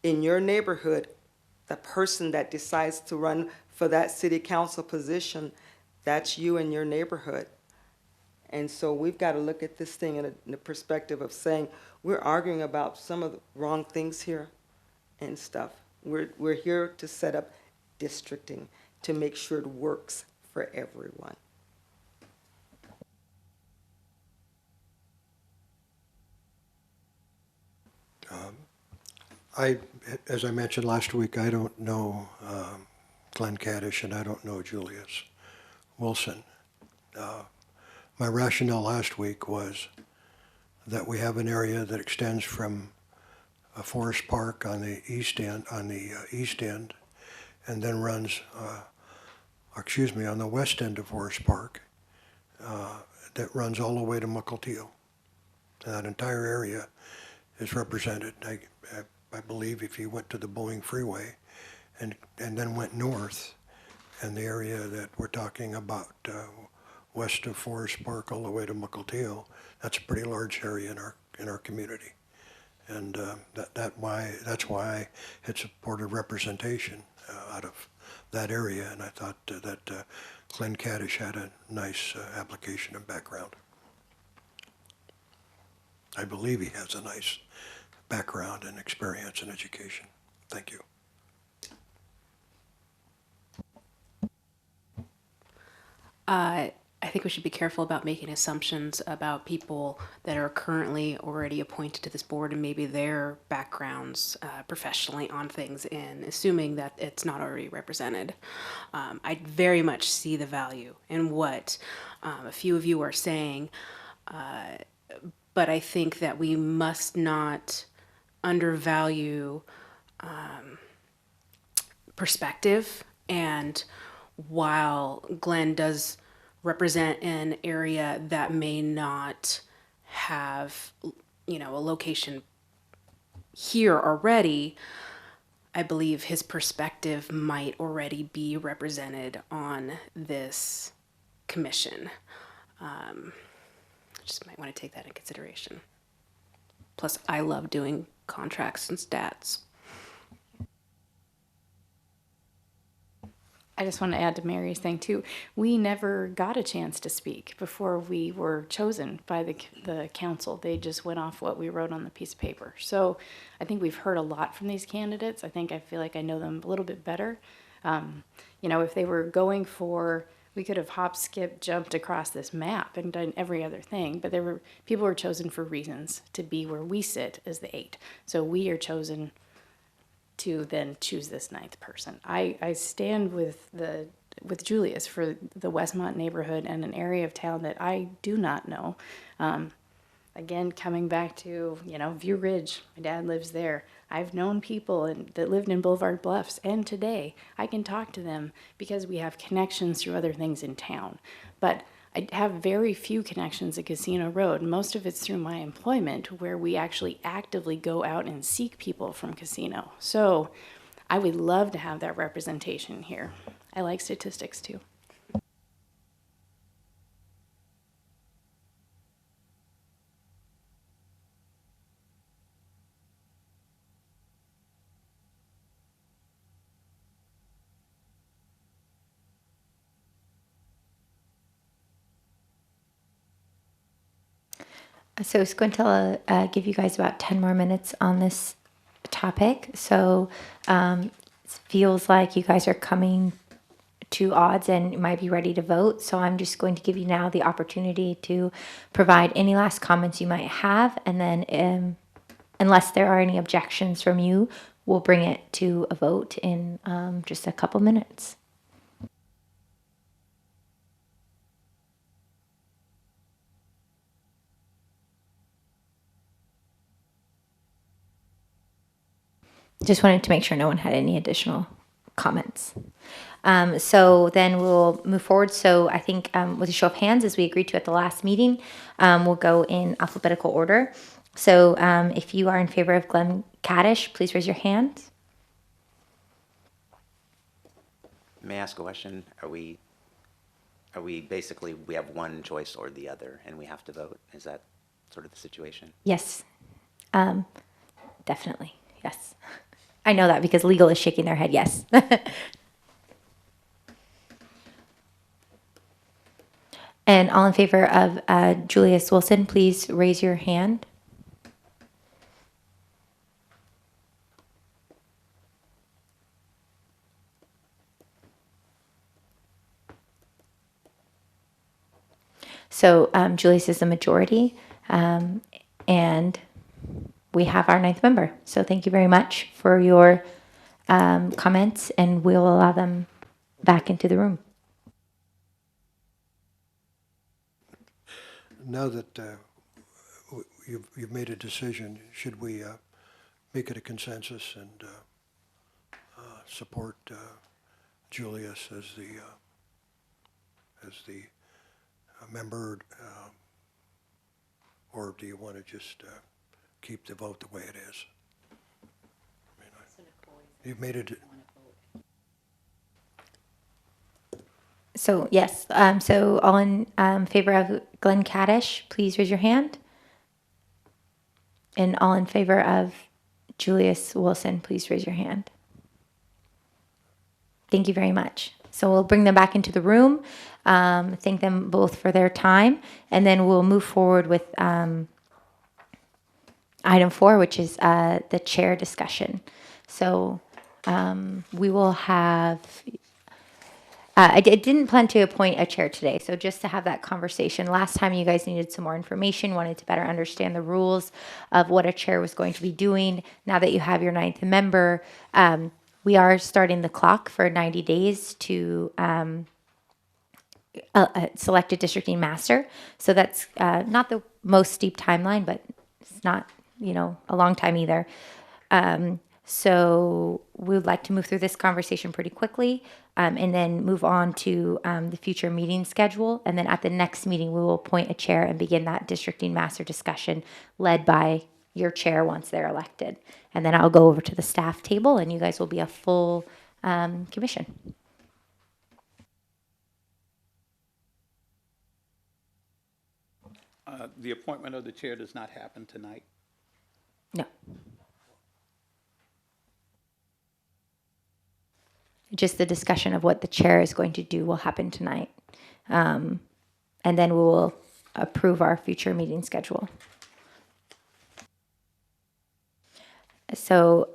in your neighborhood, the person that decides to run for that city council position, that's you in your neighborhood. And so we've got to look at this thing in the perspective of saying, we're arguing about some of the wrong things here and stuff. We're here to set up districting to make sure it works for everyone. As I mentioned last week, I don't know Glenn Kaddish and I don't know Julius Wilson. My rationale last week was that we have an area that extends from a Forest Park on the east end, and then runs, on the west end of Forest Park, that runs all the way to Mukilteo. That entire area is represented. I believe if you went to the Boeing Freeway and then went north, and the area that we're talking about west of Forest Park all the way to Mukilteo, that's a pretty large area in our community, and that's why I had supported representation out of that area, and I thought that Glenn Kaddish had a nice application and background. I believe he has a nice background and experience in education. Thank you. I think we should be careful about making assumptions about people that are currently already appointed to this board and maybe their backgrounds professionally on things, and assuming that it's not already represented. I very much see the value in what a few of you are saying, but I think that we must not undervalue perspective. And while Glenn does represent an area that may not have, a location here already, I believe his perspective might already be represented on this commission. Just might want to take that in consideration. Plus, I love doing contracts and stats. I just want to add to Mary's thing too. We never got a chance to speak before we were chosen by the council. They just went off what we wrote on the piece of paper. So I think we've heard a lot from these candidates. I feel like I know them a little bit better. If they were going for, we could have hop, skip, jumped across this map and done every other thing, but people were chosen for reasons to be where we sit as the 8. So we are chosen to then choose this 9th person. I stand with Julius for the Westmont neighborhood and an area of town that I do not know. Again, coming back to, View Ridge, my dad lives there. I've known people that lived in Boulevard Bluffs, and today I can talk to them because we have connections through other things in town. But I have very few connections at Casino Road. Most of it's through my employment, where we actually actively go out and seek people from Casino. So I would love to have that representation here. I like statistics too. So it's going to give you guys about 10 more minutes on this topic. So it feels like you guys are coming to odds and you might be ready to vote. So I'm just going to give you now the opportunity to provide any last comments you might have. And then unless there are any objections from you, we'll bring it to a vote in just a couple minutes. Just wanted to make sure no one had any additional comments. So then we'll move forward. So I think with a show of hands, as we agreed to at the last meeting, we'll go in alphabetical order. So if you are in favor of Glenn Kaddish, please raise your hand. May I ask a question? Are we basically, we have one choice or the other, and we have to vote? Is that sort of the situation? Yes, definitely. Yes. I know that because legal is shaking their head. Yes. And all in favor of Julius Wilson, please raise your hand. So Julius is the majority, and we have our 9th member. So thank you very much for your comments, and we'll allow them back into the room. Now that you've made a decision, should we make it a consensus and support Julius as the member, or do you want to just keep the vote the way it is? I mean, you've made it. So yes, so all in favor of Glenn Kaddish, please raise your hand. And all in favor of Julius Wilson, please raise your hand. Thank you very much. So we'll bring them back into the room, thank them both for their time, and then we'll move forward with item 4, which is the chair discussion. So we will have... I didn't plan to appoint a chair today, so just to have that conversation. Last time you guys needed some more information, wanted to better understand the rules of what a chair was going to be doing. Now that you have your 9th member, we are starting the clock for 90 days to select a districting master. So that's not the most steep timeline, but it's not, a long time either. So we would like to move through this conversation pretty quickly and then move on to the future meeting schedule. And then at the next meeting, we will appoint a chair and begin that districting master discussion led by your chair once they're elected. And then I'll go over to the staff table and you guys will be a full commission. The appointment of the chair does not happen tonight. No. Just the discussion of what the chair is going to do will happen tonight. And then we will approve our future meeting schedule. So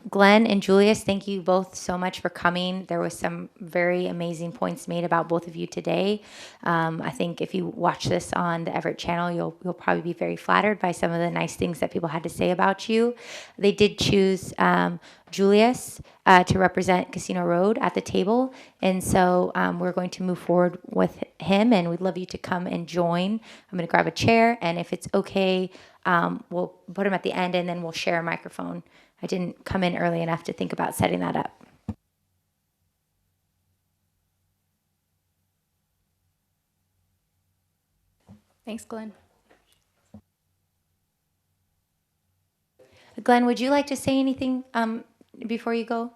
Glenn and Julius, thank you both so much for coming. There was some very amazing points made about both of you today. I think if you watch this on the Everett channel, you'll probably be very flattered by some of the nice things that people had to say about you. They did choose Julius to represent Casino Road at the table. And so we're going to move forward with him, and we'd love you to come and join. I'm going to grab a chair, and if it's okay, we'll put him at the end, and then we'll share a microphone. I didn't come in early enough to think about setting that up. Thanks, Glenn. Glenn, would you like to say anything before you go?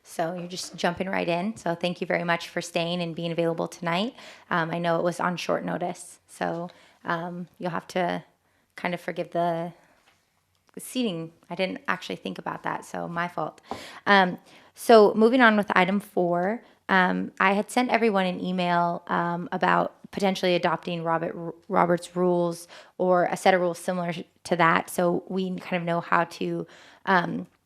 So you're just jumping right in. So thank you very much for staying and being available tonight. I know it was on short notice, so you'll have to kind of forgive the seating. I didn't actually think about that, so my fault. So moving on with item 4, I had sent everyone an email about potentially adopting Robert's rules or a set of rules similar to that, so we kind of know how to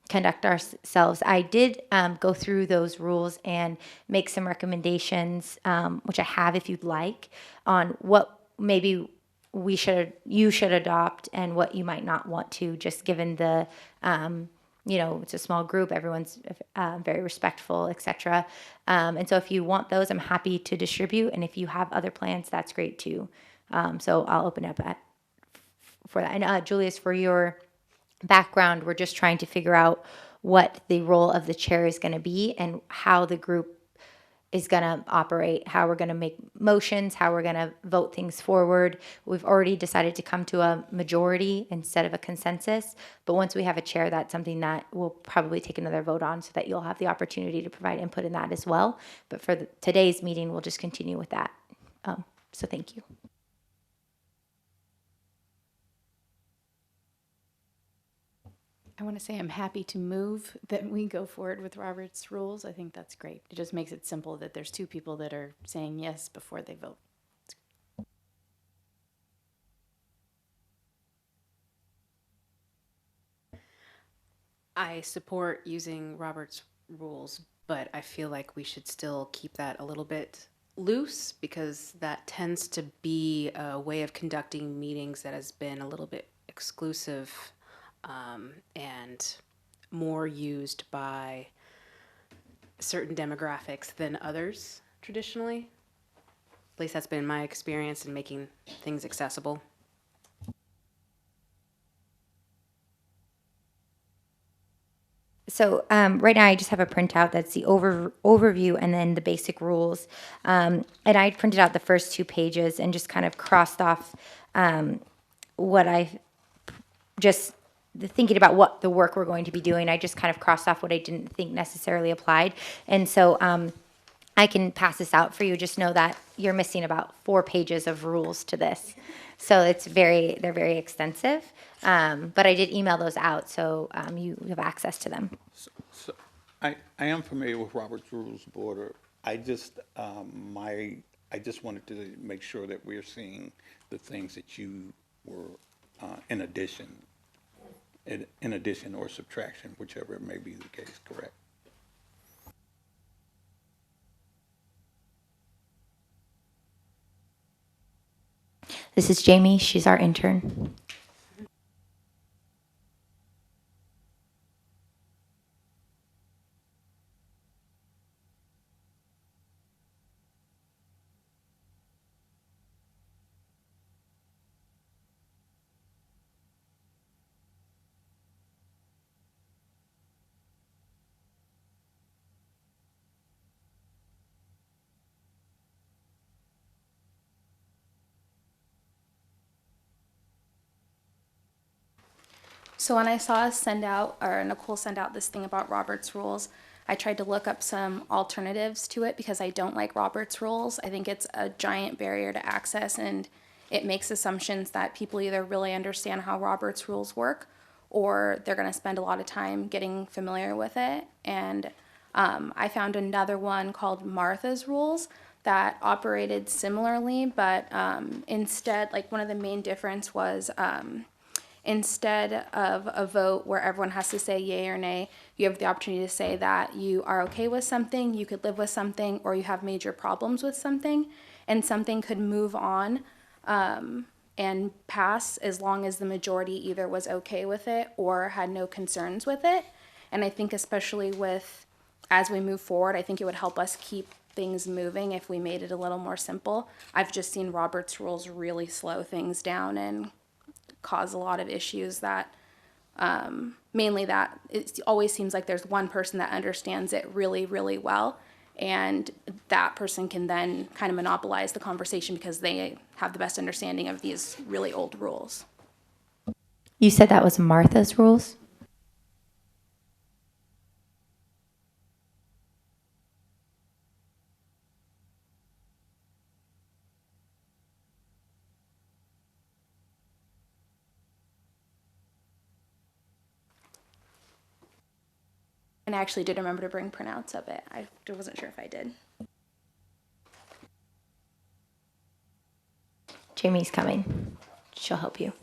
conduct ourselves. I did go through those rules and make some recommendations, which I have if you'd like, on what maybe you should adopt and what you might not want to, just given the it's a small group, everyone's very respectful, etc. And so if you want those, I'm happy to distribute, and if you have other plans, that's great too. So I'll open up for that. And Julius, for your background, we're just trying to figure out what the role of the chair is going to be and how the group is going to operate, how we're going to make motions, how we're going to vote things forward. We've already decided to come to a majority instead of a consensus, but once we have a chair, that's something that we'll probably take another vote on so that you'll have the opportunity to provide input in that as well. But for today's meeting, we'll just continue with that. So thank you. I want to say I'm happy to move that we go forward with Robert's rules. I think that's great. It just makes it simple that there's 2 people that are saying yes before they vote. I support using Robert's rules, but I feel like we should still keep that a little bit loose because that tends to be a way of conducting meetings that has been a little bit exclusive and more used by certain demographics than others traditionally. At least that's been my experience in making things accessible. So right now I just have a printout that's the overview and then the basic rules. And I printed out the first 2 pages and just kind of crossed off what I just thinking about what the work we're going to be doing. I just kind of crossed off what I didn't think necessarily applied. And so I can pass this out for you. Just know that you're missing about 4 pages of rules to this. So they're very extensive. But I did email those out, so you have access to them. So I am familiar with Robert's Rules of Order. I just wanted to make sure that we're seeing the things that you were in addition or subtraction, whichever may be the case, correct? This is Jamie. She's our intern. So when I saw us send out, or Nicole send out this thing about Robert's rules, I tried to look up some alternatives to it because I don't like Robert's rules. I think it's a giant barrier to access, and it makes assumptions that people either really understand how Robert's rules work or they're going to spend a lot of time getting familiar with it. And I found another one called Martha's Rules that operated similarly, but instead, like one of the main difference was instead of a vote where everyone has to say yay or nay, you have the opportunity to say that you are okay with something, you could live with something, or you have major problems with something, and something could move on and pass as long as the majority either was okay with it or had no concerns with it. And I think especially as we move forward, I think it would help us keep things moving if we made it a little more simple. I've just seen Robert's rules really slow things down and cause a lot of issues that mainly that it always seems like there's one person that understands it really, really well, and that person can then kind of monopolize the conversation because they have the best understanding of these really old rules. You said that was Martha's Rules? And I actually did remember to bring printouts of it. I wasn't sure if I did. Jamie's coming. She'll help you.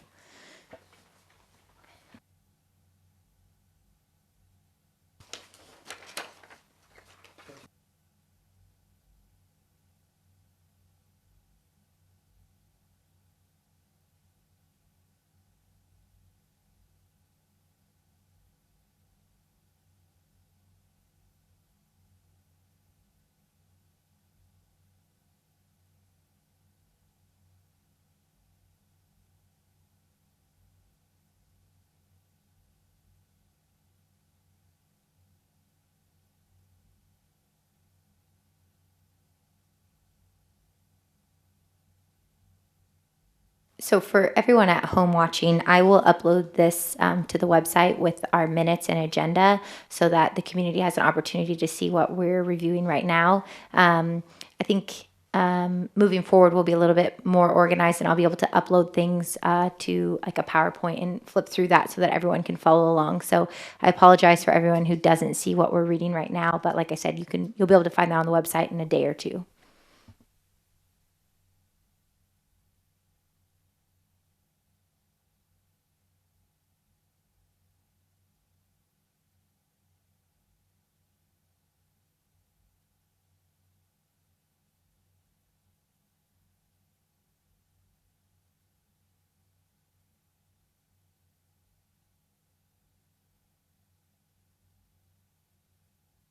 So for everyone at home watching, I will upload this to the website with our minutes and agenda so that the community has an opportunity to see what we're reviewing right now. I think moving forward, we'll be a little bit more organized and I'll be able to upload things to like a PowerPoint and flip through that so that everyone can follow along. So I apologize for everyone who doesn't see what we're reading right now. But like I said, you'll be able to find that on the website in a day or two.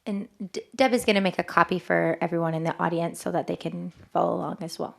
And Deb is going to make a copy for everyone in the audience so that they can follow along as well.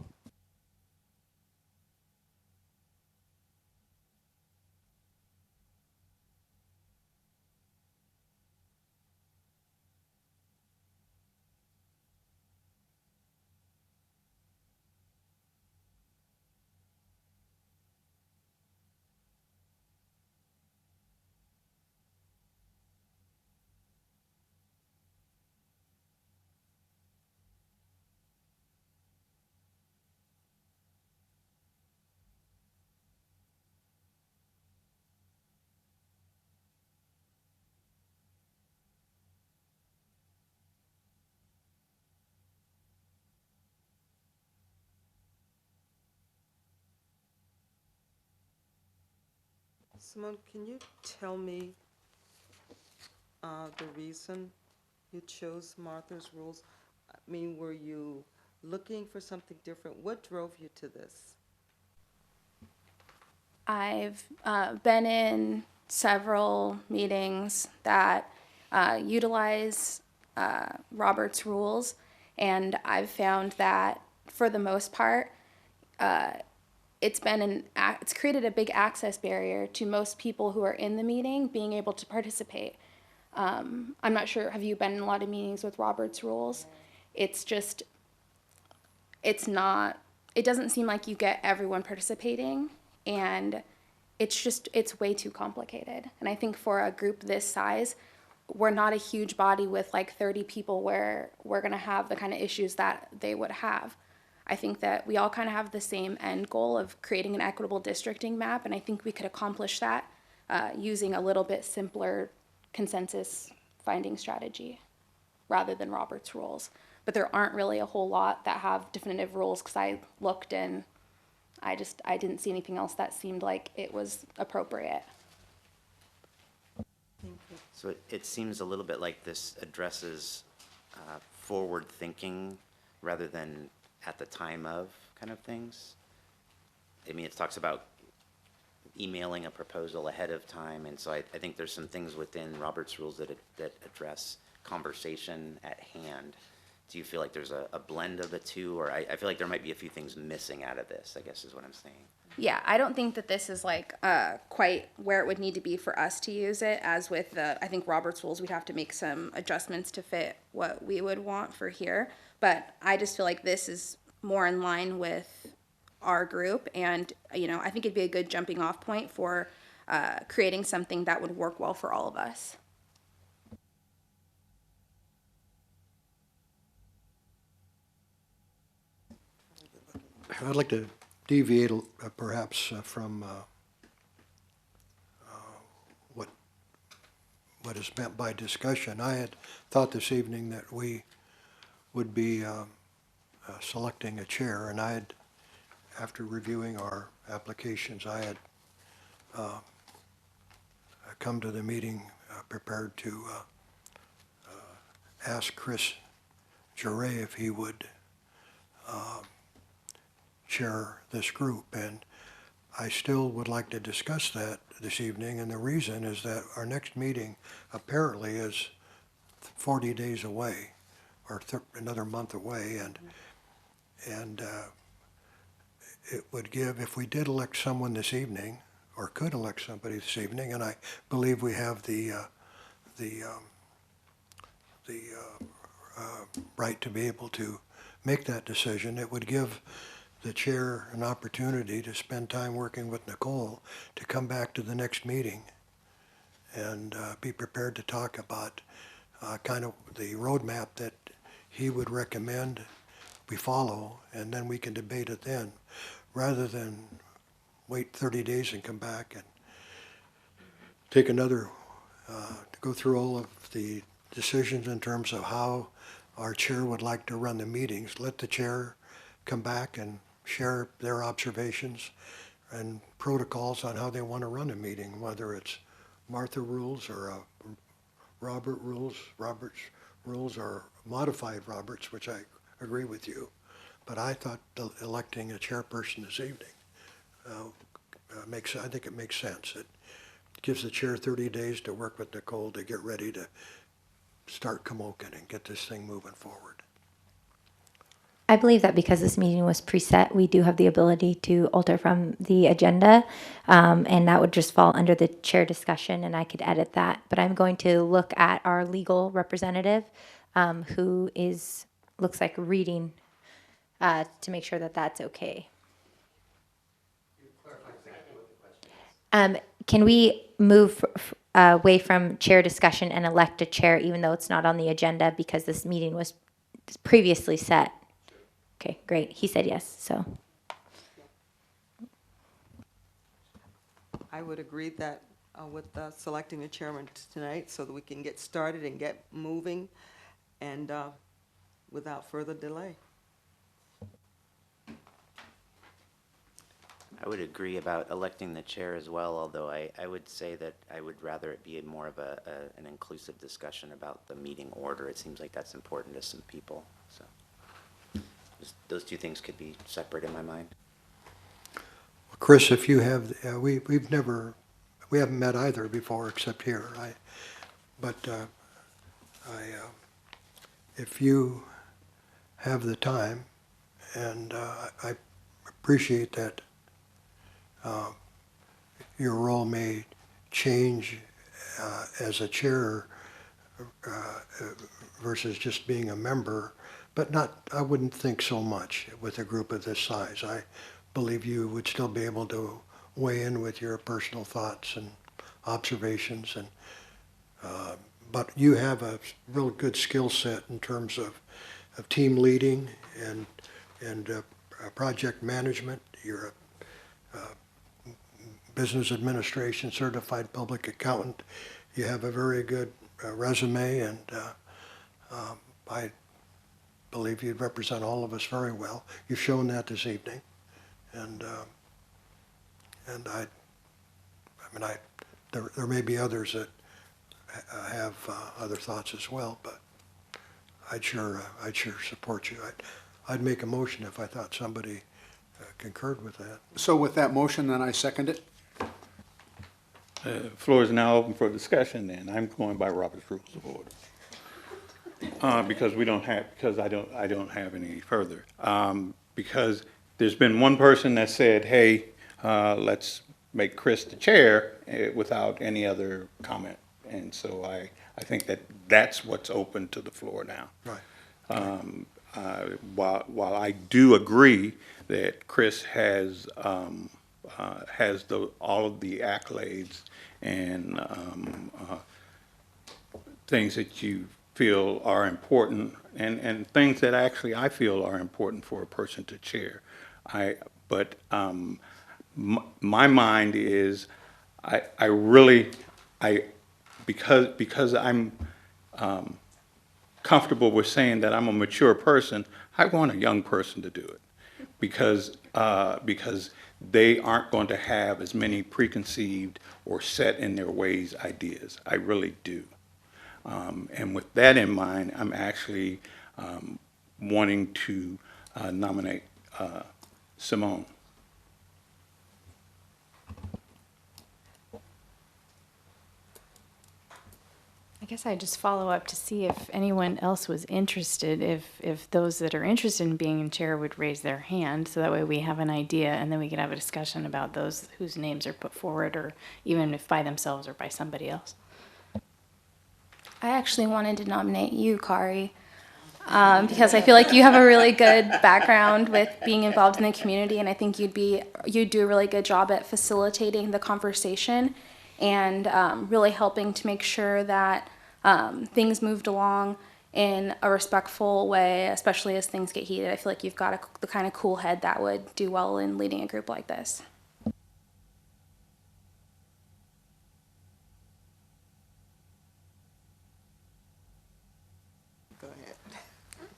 Simone, can you tell me the reason you chose Martha's Rules? I mean, were you looking for something different? What drove you to this? I've been in several meetings that utilize Robert's rules, and I've found that for the most part, it's created a big access barrier to most people who are in the meeting being able to participate. I'm not sure, have you been in a lot of meetings with Robert's rules? It doesn't seem like you get everyone participating, and it's way too complicated. And I think for a group this size, we're not a huge body with like 30 people where we're gonna have the kind of issues that they would have. I think that we all kind of have the same end goal of creating an equitable districting map, and I think we could accomplish that using a little bit simpler consensus finding strategy rather than Robert's rules. But there aren't really a whole lot that have definitive rules, because I looked and I didn't see anything else that seemed like it was appropriate. So it seems a little bit like this addresses forward thinking rather than at the time of kind of things. I mean, it talks about emailing a proposal ahead of time, and so I think there's some things within Robert's rules that address conversation at hand. Do you feel like there's a blend of the two, or I feel like there might be a few things missing out of this, I guess is what I'm saying. Yeah, I don't think that this is like quite where it would need to be for us to use it. As with I think Robert's rules, we'd have to make some adjustments to fit what we would want for here. But I just feel like this is more in line with our group, and I think it'd be a good jumping off point for creating something that would work well for all of us. I'd like to deviate perhaps from what is meant by discussion. I had thought this evening that we would be selecting a chair, and I had, after reviewing our applications, I had come to the meeting prepared to ask Chris Jure if he would chair this group. And I still would like to discuss that this evening, and the reason is that our next meeting apparently is 40 days away, or another month away, and it would give, if we did elect someone this evening, or could elect somebody this evening, and I believe we have the right to be able to make that decision, it would give the chair an opportunity to spend time working with Nicole to come back to the next meeting and be prepared to talk about kind of the roadmap that he would recommend we follow, and then we can debate it then, rather than wait 30 days and come back and take another, go through all of the decisions in terms of how our chair would like to run the meetings. Let the chair come back and share their observations and protocols on how they want to run a meeting, whether it's Martha rules or Robert's rules or modified Roberts, which I agree with you. But I thought electing a chairperson this evening I think it makes sense. It gives the chair 30 days to work with Nicole to get ready to start Komokan and get this thing moving forward. I believe that because this meeting was preset, we do have the ability to alter from the agenda, and that would just fall under the chair discussion, and I could edit that. But I'm going to look at our legal representative, who looks like reading, to make sure that that's okay. Can we move away from chair discussion and elect a chair, even though it's not on the agenda, because this meeting was previously set? Okay, great. He said yes, so. I would agree that with selecting a chairman tonight so that we can get started and get moving and without further delay. I would agree about electing the chair as well, although I would say that I would rather it be more of an inclusive discussion about the meeting order. It seems like that's important to some people, so. Those two things could be separate in my mind. Chris, if you have, we haven't met either before except here. If you have the time, and I appreciate that your role may change as a chair versus just being a member, but I wouldn't think so much with a group of this size. I believe you would still be able to weigh in with your personal thoughts and observations, but you have a real good skill set in terms of team leading and project management. You're a business administration certified public accountant. You have a very good resume, and I believe you'd represent all of us very well. You've shown that this evening, and there may be others that have other thoughts as well, but I'd sure support you. I'd make a motion if I thought somebody concurred with that. So with that motion, then I second it. Floor is now open for discussion then. I'm going by Robert's Rules of Order. Because I don't have any further. Because there's been one person that said, hey, let's make Chris the chair without any other comment. And so I think that's what's open to the floor now. Right. While I do agree that Chris has all of the accolades and things that you feel are important, and things that actually I feel are important for a person to chair. But my mind is, I because I'm comfortable with saying that I'm a mature person, I want a young person to do it because they aren't going to have as many preconceived or set in their ways ideas. I really do. And with that in mind, I'm actually wanting to nominate Simone. I guess I just follow up to see if anyone else was interested, if those that are interested in being in chair would raise their hand, so that way we have an idea, and then we can have a discussion about those whose names are put forward, or even if by themselves or by somebody else. I actually wanted to nominate you, Kari, because I feel like you have a really good background with being involved in the community, and I think you'd do a really good job at facilitating the conversation and really helping to make sure that things moved along in a respectful way, especially as things get heated. I feel like you've got the kind of cool head that would do well in leading a group like this.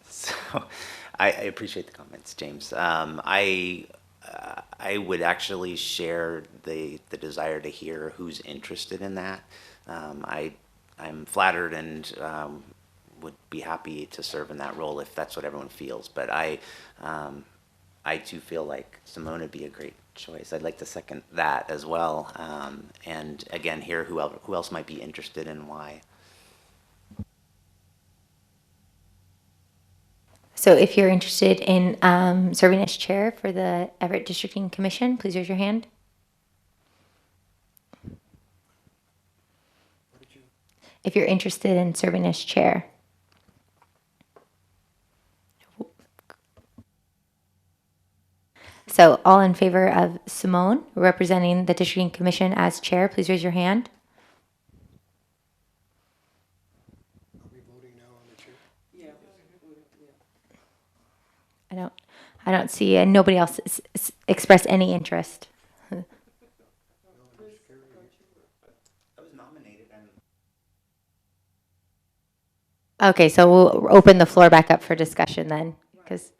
So I appreciate the comments, James. I would actually share the desire to hear who's interested in that. I'm flattered and would be happy to serve in that role if that's what everyone feels. But I too feel like Simone would be a great choice. I'd like to second that as well. And again, hear who else might be interested and why. So if you're interested in serving as chair for the Everett Districting Commission, please raise your hand. If you're interested in serving as chair. So all in favor of Simone representing the Districting Commission as chair, please raise your hand. Are we voting now on the chair? I don't see, and nobody else expressed any interest. I was nominated and Okay, so we'll open the floor back up for discussion then, because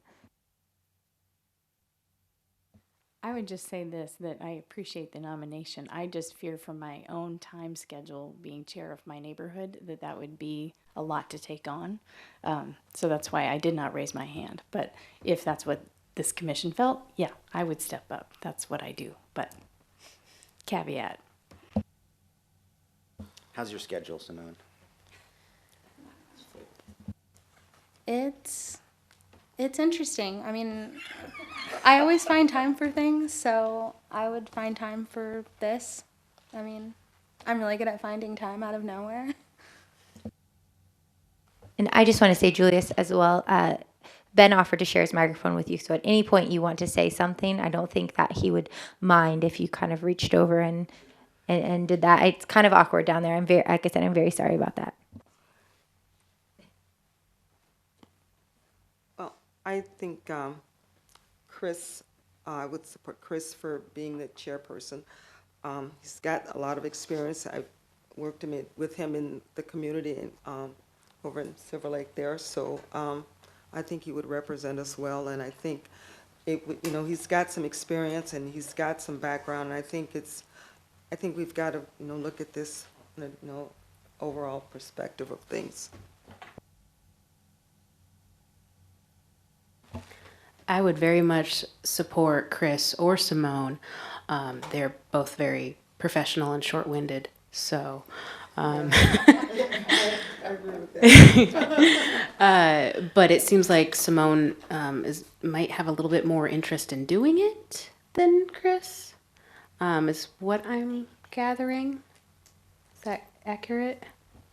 I would just say this, that I appreciate the nomination. I just fear from my own time schedule, being chair of my neighborhood, that would be a lot to take on. So that's why I did not raise my hand. But if that's what this commission felt, yeah, I would step up. That's what I do. But caveat. how's your schedule, Simone? It's interesting. I mean, I always find time for things, so I would find time for this. I mean, I'm really good at finding time out of nowhere. and I just want to say, Julius, as well, Ben offered to share his microphone with you, so at any point you want to say something, I don't think that he would mind if you kind of reached over and did that. It's kind of awkward down there. Like I said, I'm very sorry about that. Well, I think Chris, I would support Chris for being the chairperson. He's got a lot of experience. I've worked with him in the community over in Silver Lake there, so I think he would represent us well, and I think he's got some experience and he's got some background, and I think we've got to look at this in a overall perspective of things. I would very much support Chris or Simone. They're both very professional and short-winded, so. I agree with that. But it seems like Simone might have a little bit more interest in doing it than Chris, is what I'm gathering. Is that accurate?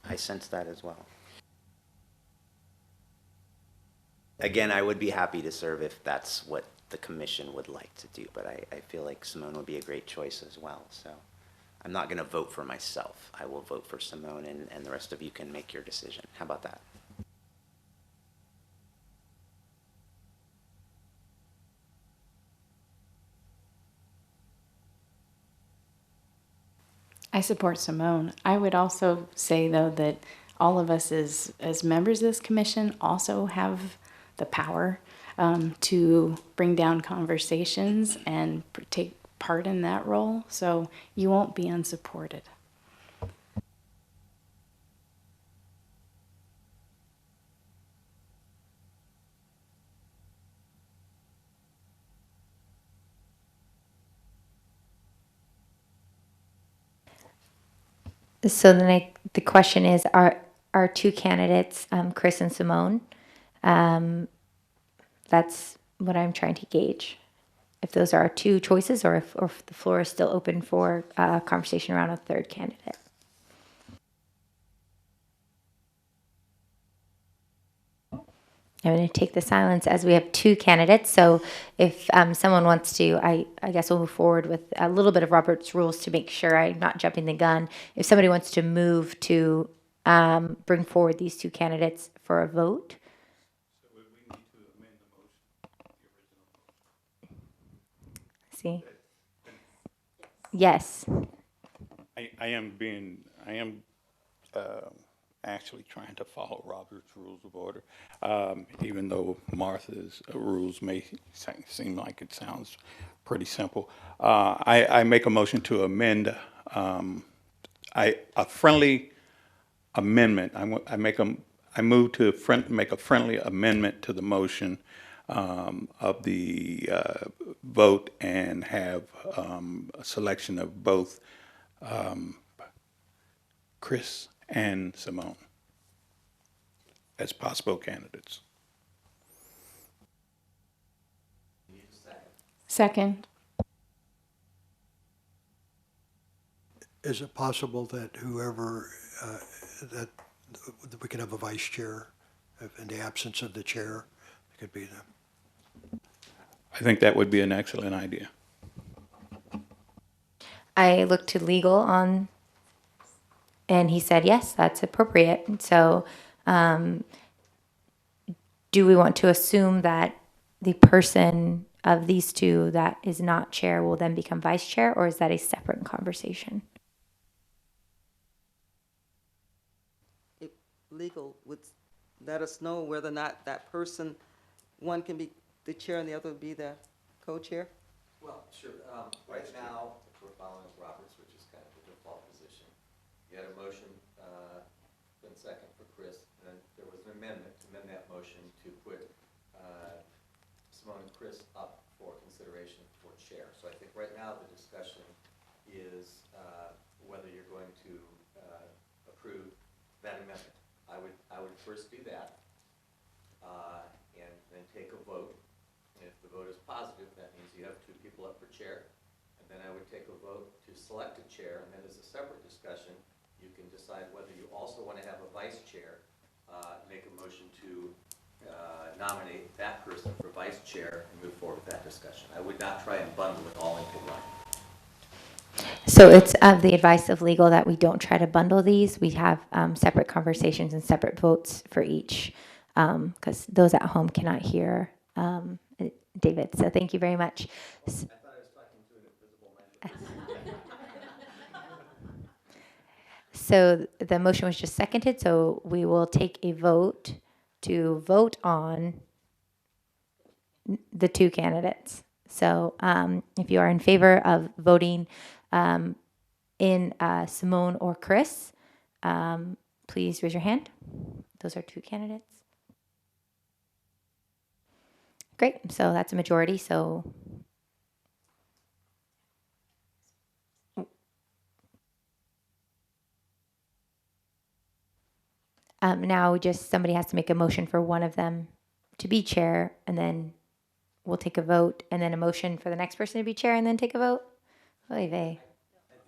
I sense that as well. Again, I would be happy to serve if that's what the commission would like to do, but I feel like Simone would be a great choice as well. So I'm not going to vote for myself. I will vote for Simone, and the rest of you can make your decision. How about that? I support Simone. I would also say, though, that all of us as members of this commission also have the power to bring down conversations and take part in that role. So you won't be unsupported. So the question is, are our two candidates, Chris and Simone? That's what I'm trying to gauge. If those are our two choices, or if the floor is still open for conversation around a third candidate. I'm going to take the silence as we have two candidates. So if someone wants to, I guess we'll move forward with a little bit of Robert's rules to make sure I'm not jumping the gun. If somebody wants to move to bring forward these two candidates for a vote. See? Yes. I am actually trying to follow Robert's Rules of Order, even though Martha's rules may seem like it sounds pretty simple. I make a motion to amend, a friendly amendment. I move to make a friendly amendment to the motion of the vote and have a selection of both Chris and Simone as possible candidates. Second. Is it possible that whoever, that we could have a vice chair in the absence of the chair? It could be them. I think that would be an excellent idea. I looked to legal on, and he said, yes, that's appropriate. So do we want to assume that the person of these two that is not chair will then become vice chair, or is that a separate conversation? If legal would let us know whether or not that person, one can be the chair and the other would be the co-chair? Well, sure. Right now, we're following Roberts, which is kind of the default position. You had a motion, then second for Chris, and then there was an amendment to amend that motion to put Simone and Chris up for consideration for chair. So I think right now the discussion is whether you're going to approve that amendment. I would first do that, and then take a vote. And if the vote is positive, that means you have two people up for chair. And then I would take a vote to select a chair, and then as a separate discussion, you can decide whether you also want to have a vice chair, make a motion to nominate that person for vice chair and move forward with that discussion. I would not try and bundle it all into one. So it's of the advice of legal that we don't try to bundle these. We have separate conversations and separate votes for each, because those at home cannot hear David. So thank you very much. I thought I was talking to an invisible man. So the motion was just seconded, so we will take a vote to vote on the two candidates. So if you are in favor of voting in Simone or Chris, please raise your hand. Those are two candidates. Great, so that's a majority, so. Now somebody has to make a motion for one of them to be chair, and then we'll take a vote, and then a motion for the next person to be chair, and then take a vote. Oy vey. I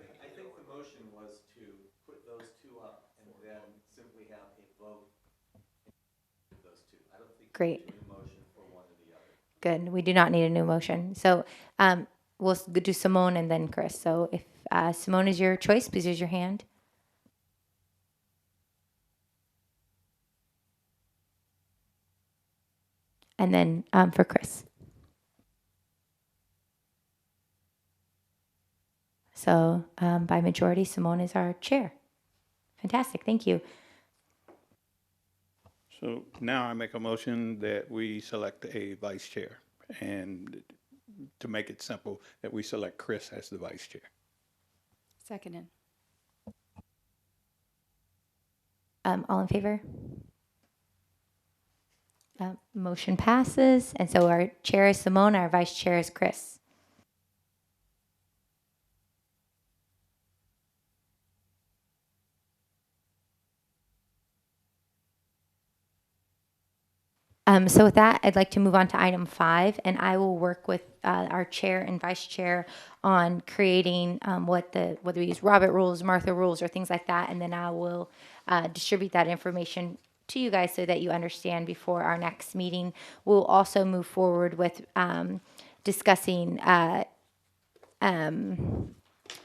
think the motion was to put those two up and then simply have a vote with those two. I don't think Great. you need a new motion for one or the other. Good. We do not need a new motion. So we'll do Simone and then Chris. So if Simone is your choice, please raise your hand. And then for Chris. So by majority, Simone is our chair. Fantastic. Thank you. So now I make a motion that we select a vice chair. And to make it simple, that we select Chris as the vice chair. Seconded. All in favor? Motion passes. And so our chair is Simone, our vice chair is Chris. So with that, I'd like to move on to item 5, and I will work with our chair and vice chair on creating whether we use Robert rules, Martha rules, or things like that, and then I will distribute that information to you guys so that you understand before our next meeting. We'll also move forward with discussing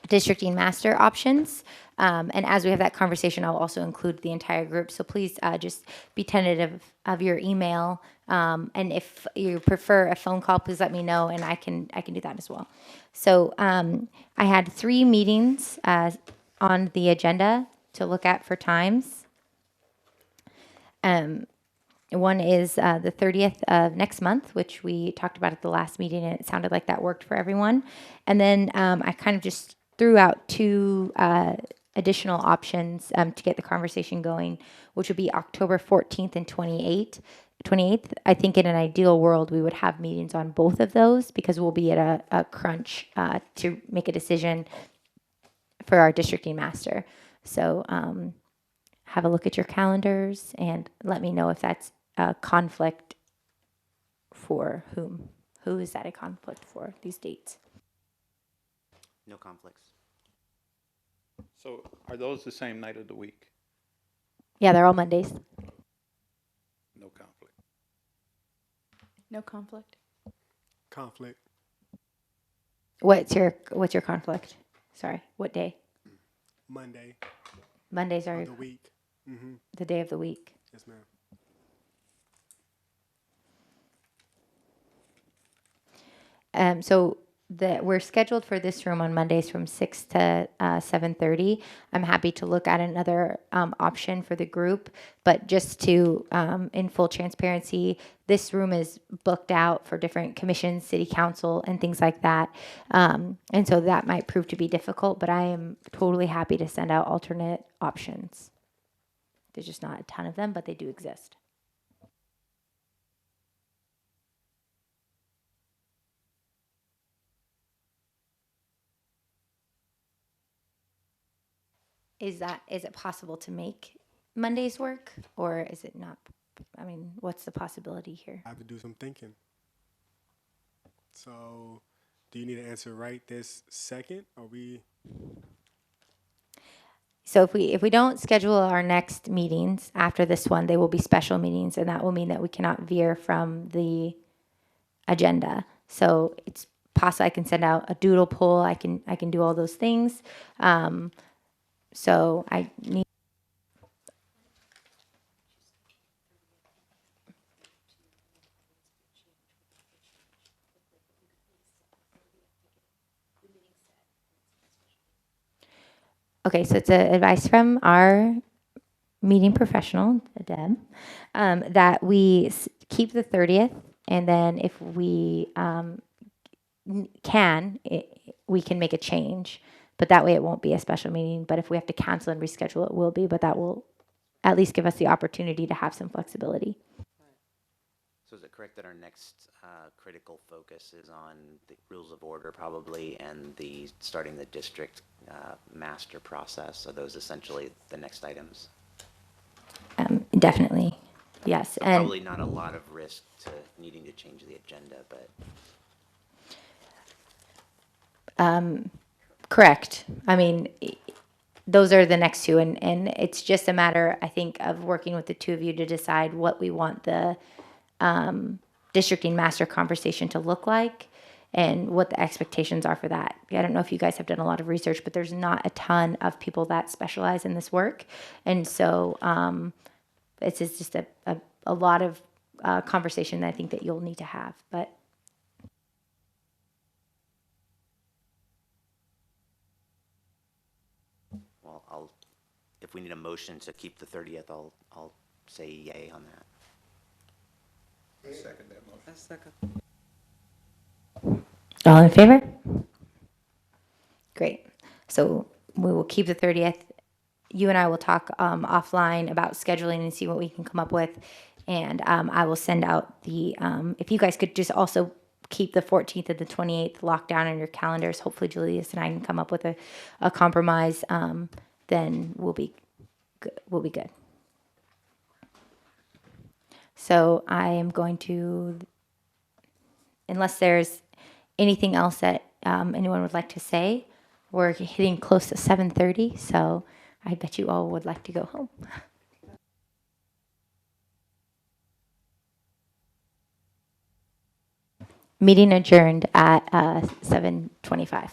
districting master options. And as we have that conversation, I'll also include the entire group. So please just be tentative of your email. And if you prefer a phone call, please let me know, and I can do that as well. So I had 3 meetings on the agenda to look at for times. One is the 30th of next month, which we talked about at the last meeting, and it sounded like that worked for everyone. And then I kind of just threw out 2 additional options to get the conversation going, which would be October 14th and 28th. I think in an ideal world, we would have meetings on both of those because we'll be at a crunch to make a decision for our districting master. So have a look at your calendars and let me know if that's a conflict for whom. Who is that a conflict for, these dates? No conflicts. So are those the same night of the week? Yeah, they're all Mondays. No conflict. No conflict. Conflict. What's your conflict? Sorry, what day? Monday Mondays are of the week. Mm-hmm. the day of the week. Yes, ma'am. So we're scheduled for this room on Mondays from 6 to 7:30. I'm happy to look at another option for the group, but just to, in full transparency, this room is booked out for different commissions, city council, and things like that. And so that might prove to be difficult, but I am totally happy to send out alternate options. There's just not a ton of them, but they do exist. Is it possible to make Mondays work, or is it not? I mean, what's the possibility here? I have to do some thinking. So, do you need an answer right this second? Or we? So if we don't schedule our next meetings after this one, they will be special meetings, and that will mean that we cannot veer from the agenda. So it's possible I can send out a doodle poll. I can do all those things. So I need. Okay, so it's advice from our meeting professional, Deb, that we keep the 30th, and then if we we can make a change. But that way it won't be a special meeting. But if we have to cancel and reschedule, it will be. But that will at least give us the opportunity to have some flexibility. So is it correct that our next critical focus is on the rules of order probably and starting the district master process? Are those essentially the next items? Definitely, yes. So And probably not a lot of risk to needing to change the agenda, but. Correct. I mean, those are the next 2, and it's just a matter, I think, of working with the 2 of you to decide what we want the districting master conversation to look like and what the expectations are for that. I don't know if you guys have done a lot of research, but there's not a ton of people that specialize in this work, and so it's just a lot of conversation that I think that you'll need to have, but. if we need a motion to keep the 30th, I'll say yay on that. Second that motion. A second. All in favor? Great. So we will keep the 30th. You and I will talk offline about scheduling and see what we can come up with. And I will send out the, if you guys could just also keep the 14th and the 28th locked down on your calendars. Hopefully Julius and I can come up with a compromise. Then we'll be good. We'll be good. So I am going to, unless there's anything else that anyone would like to say, we're hitting close to 7:30, so I bet you all would like to go home. Meeting adjourned at 7:25.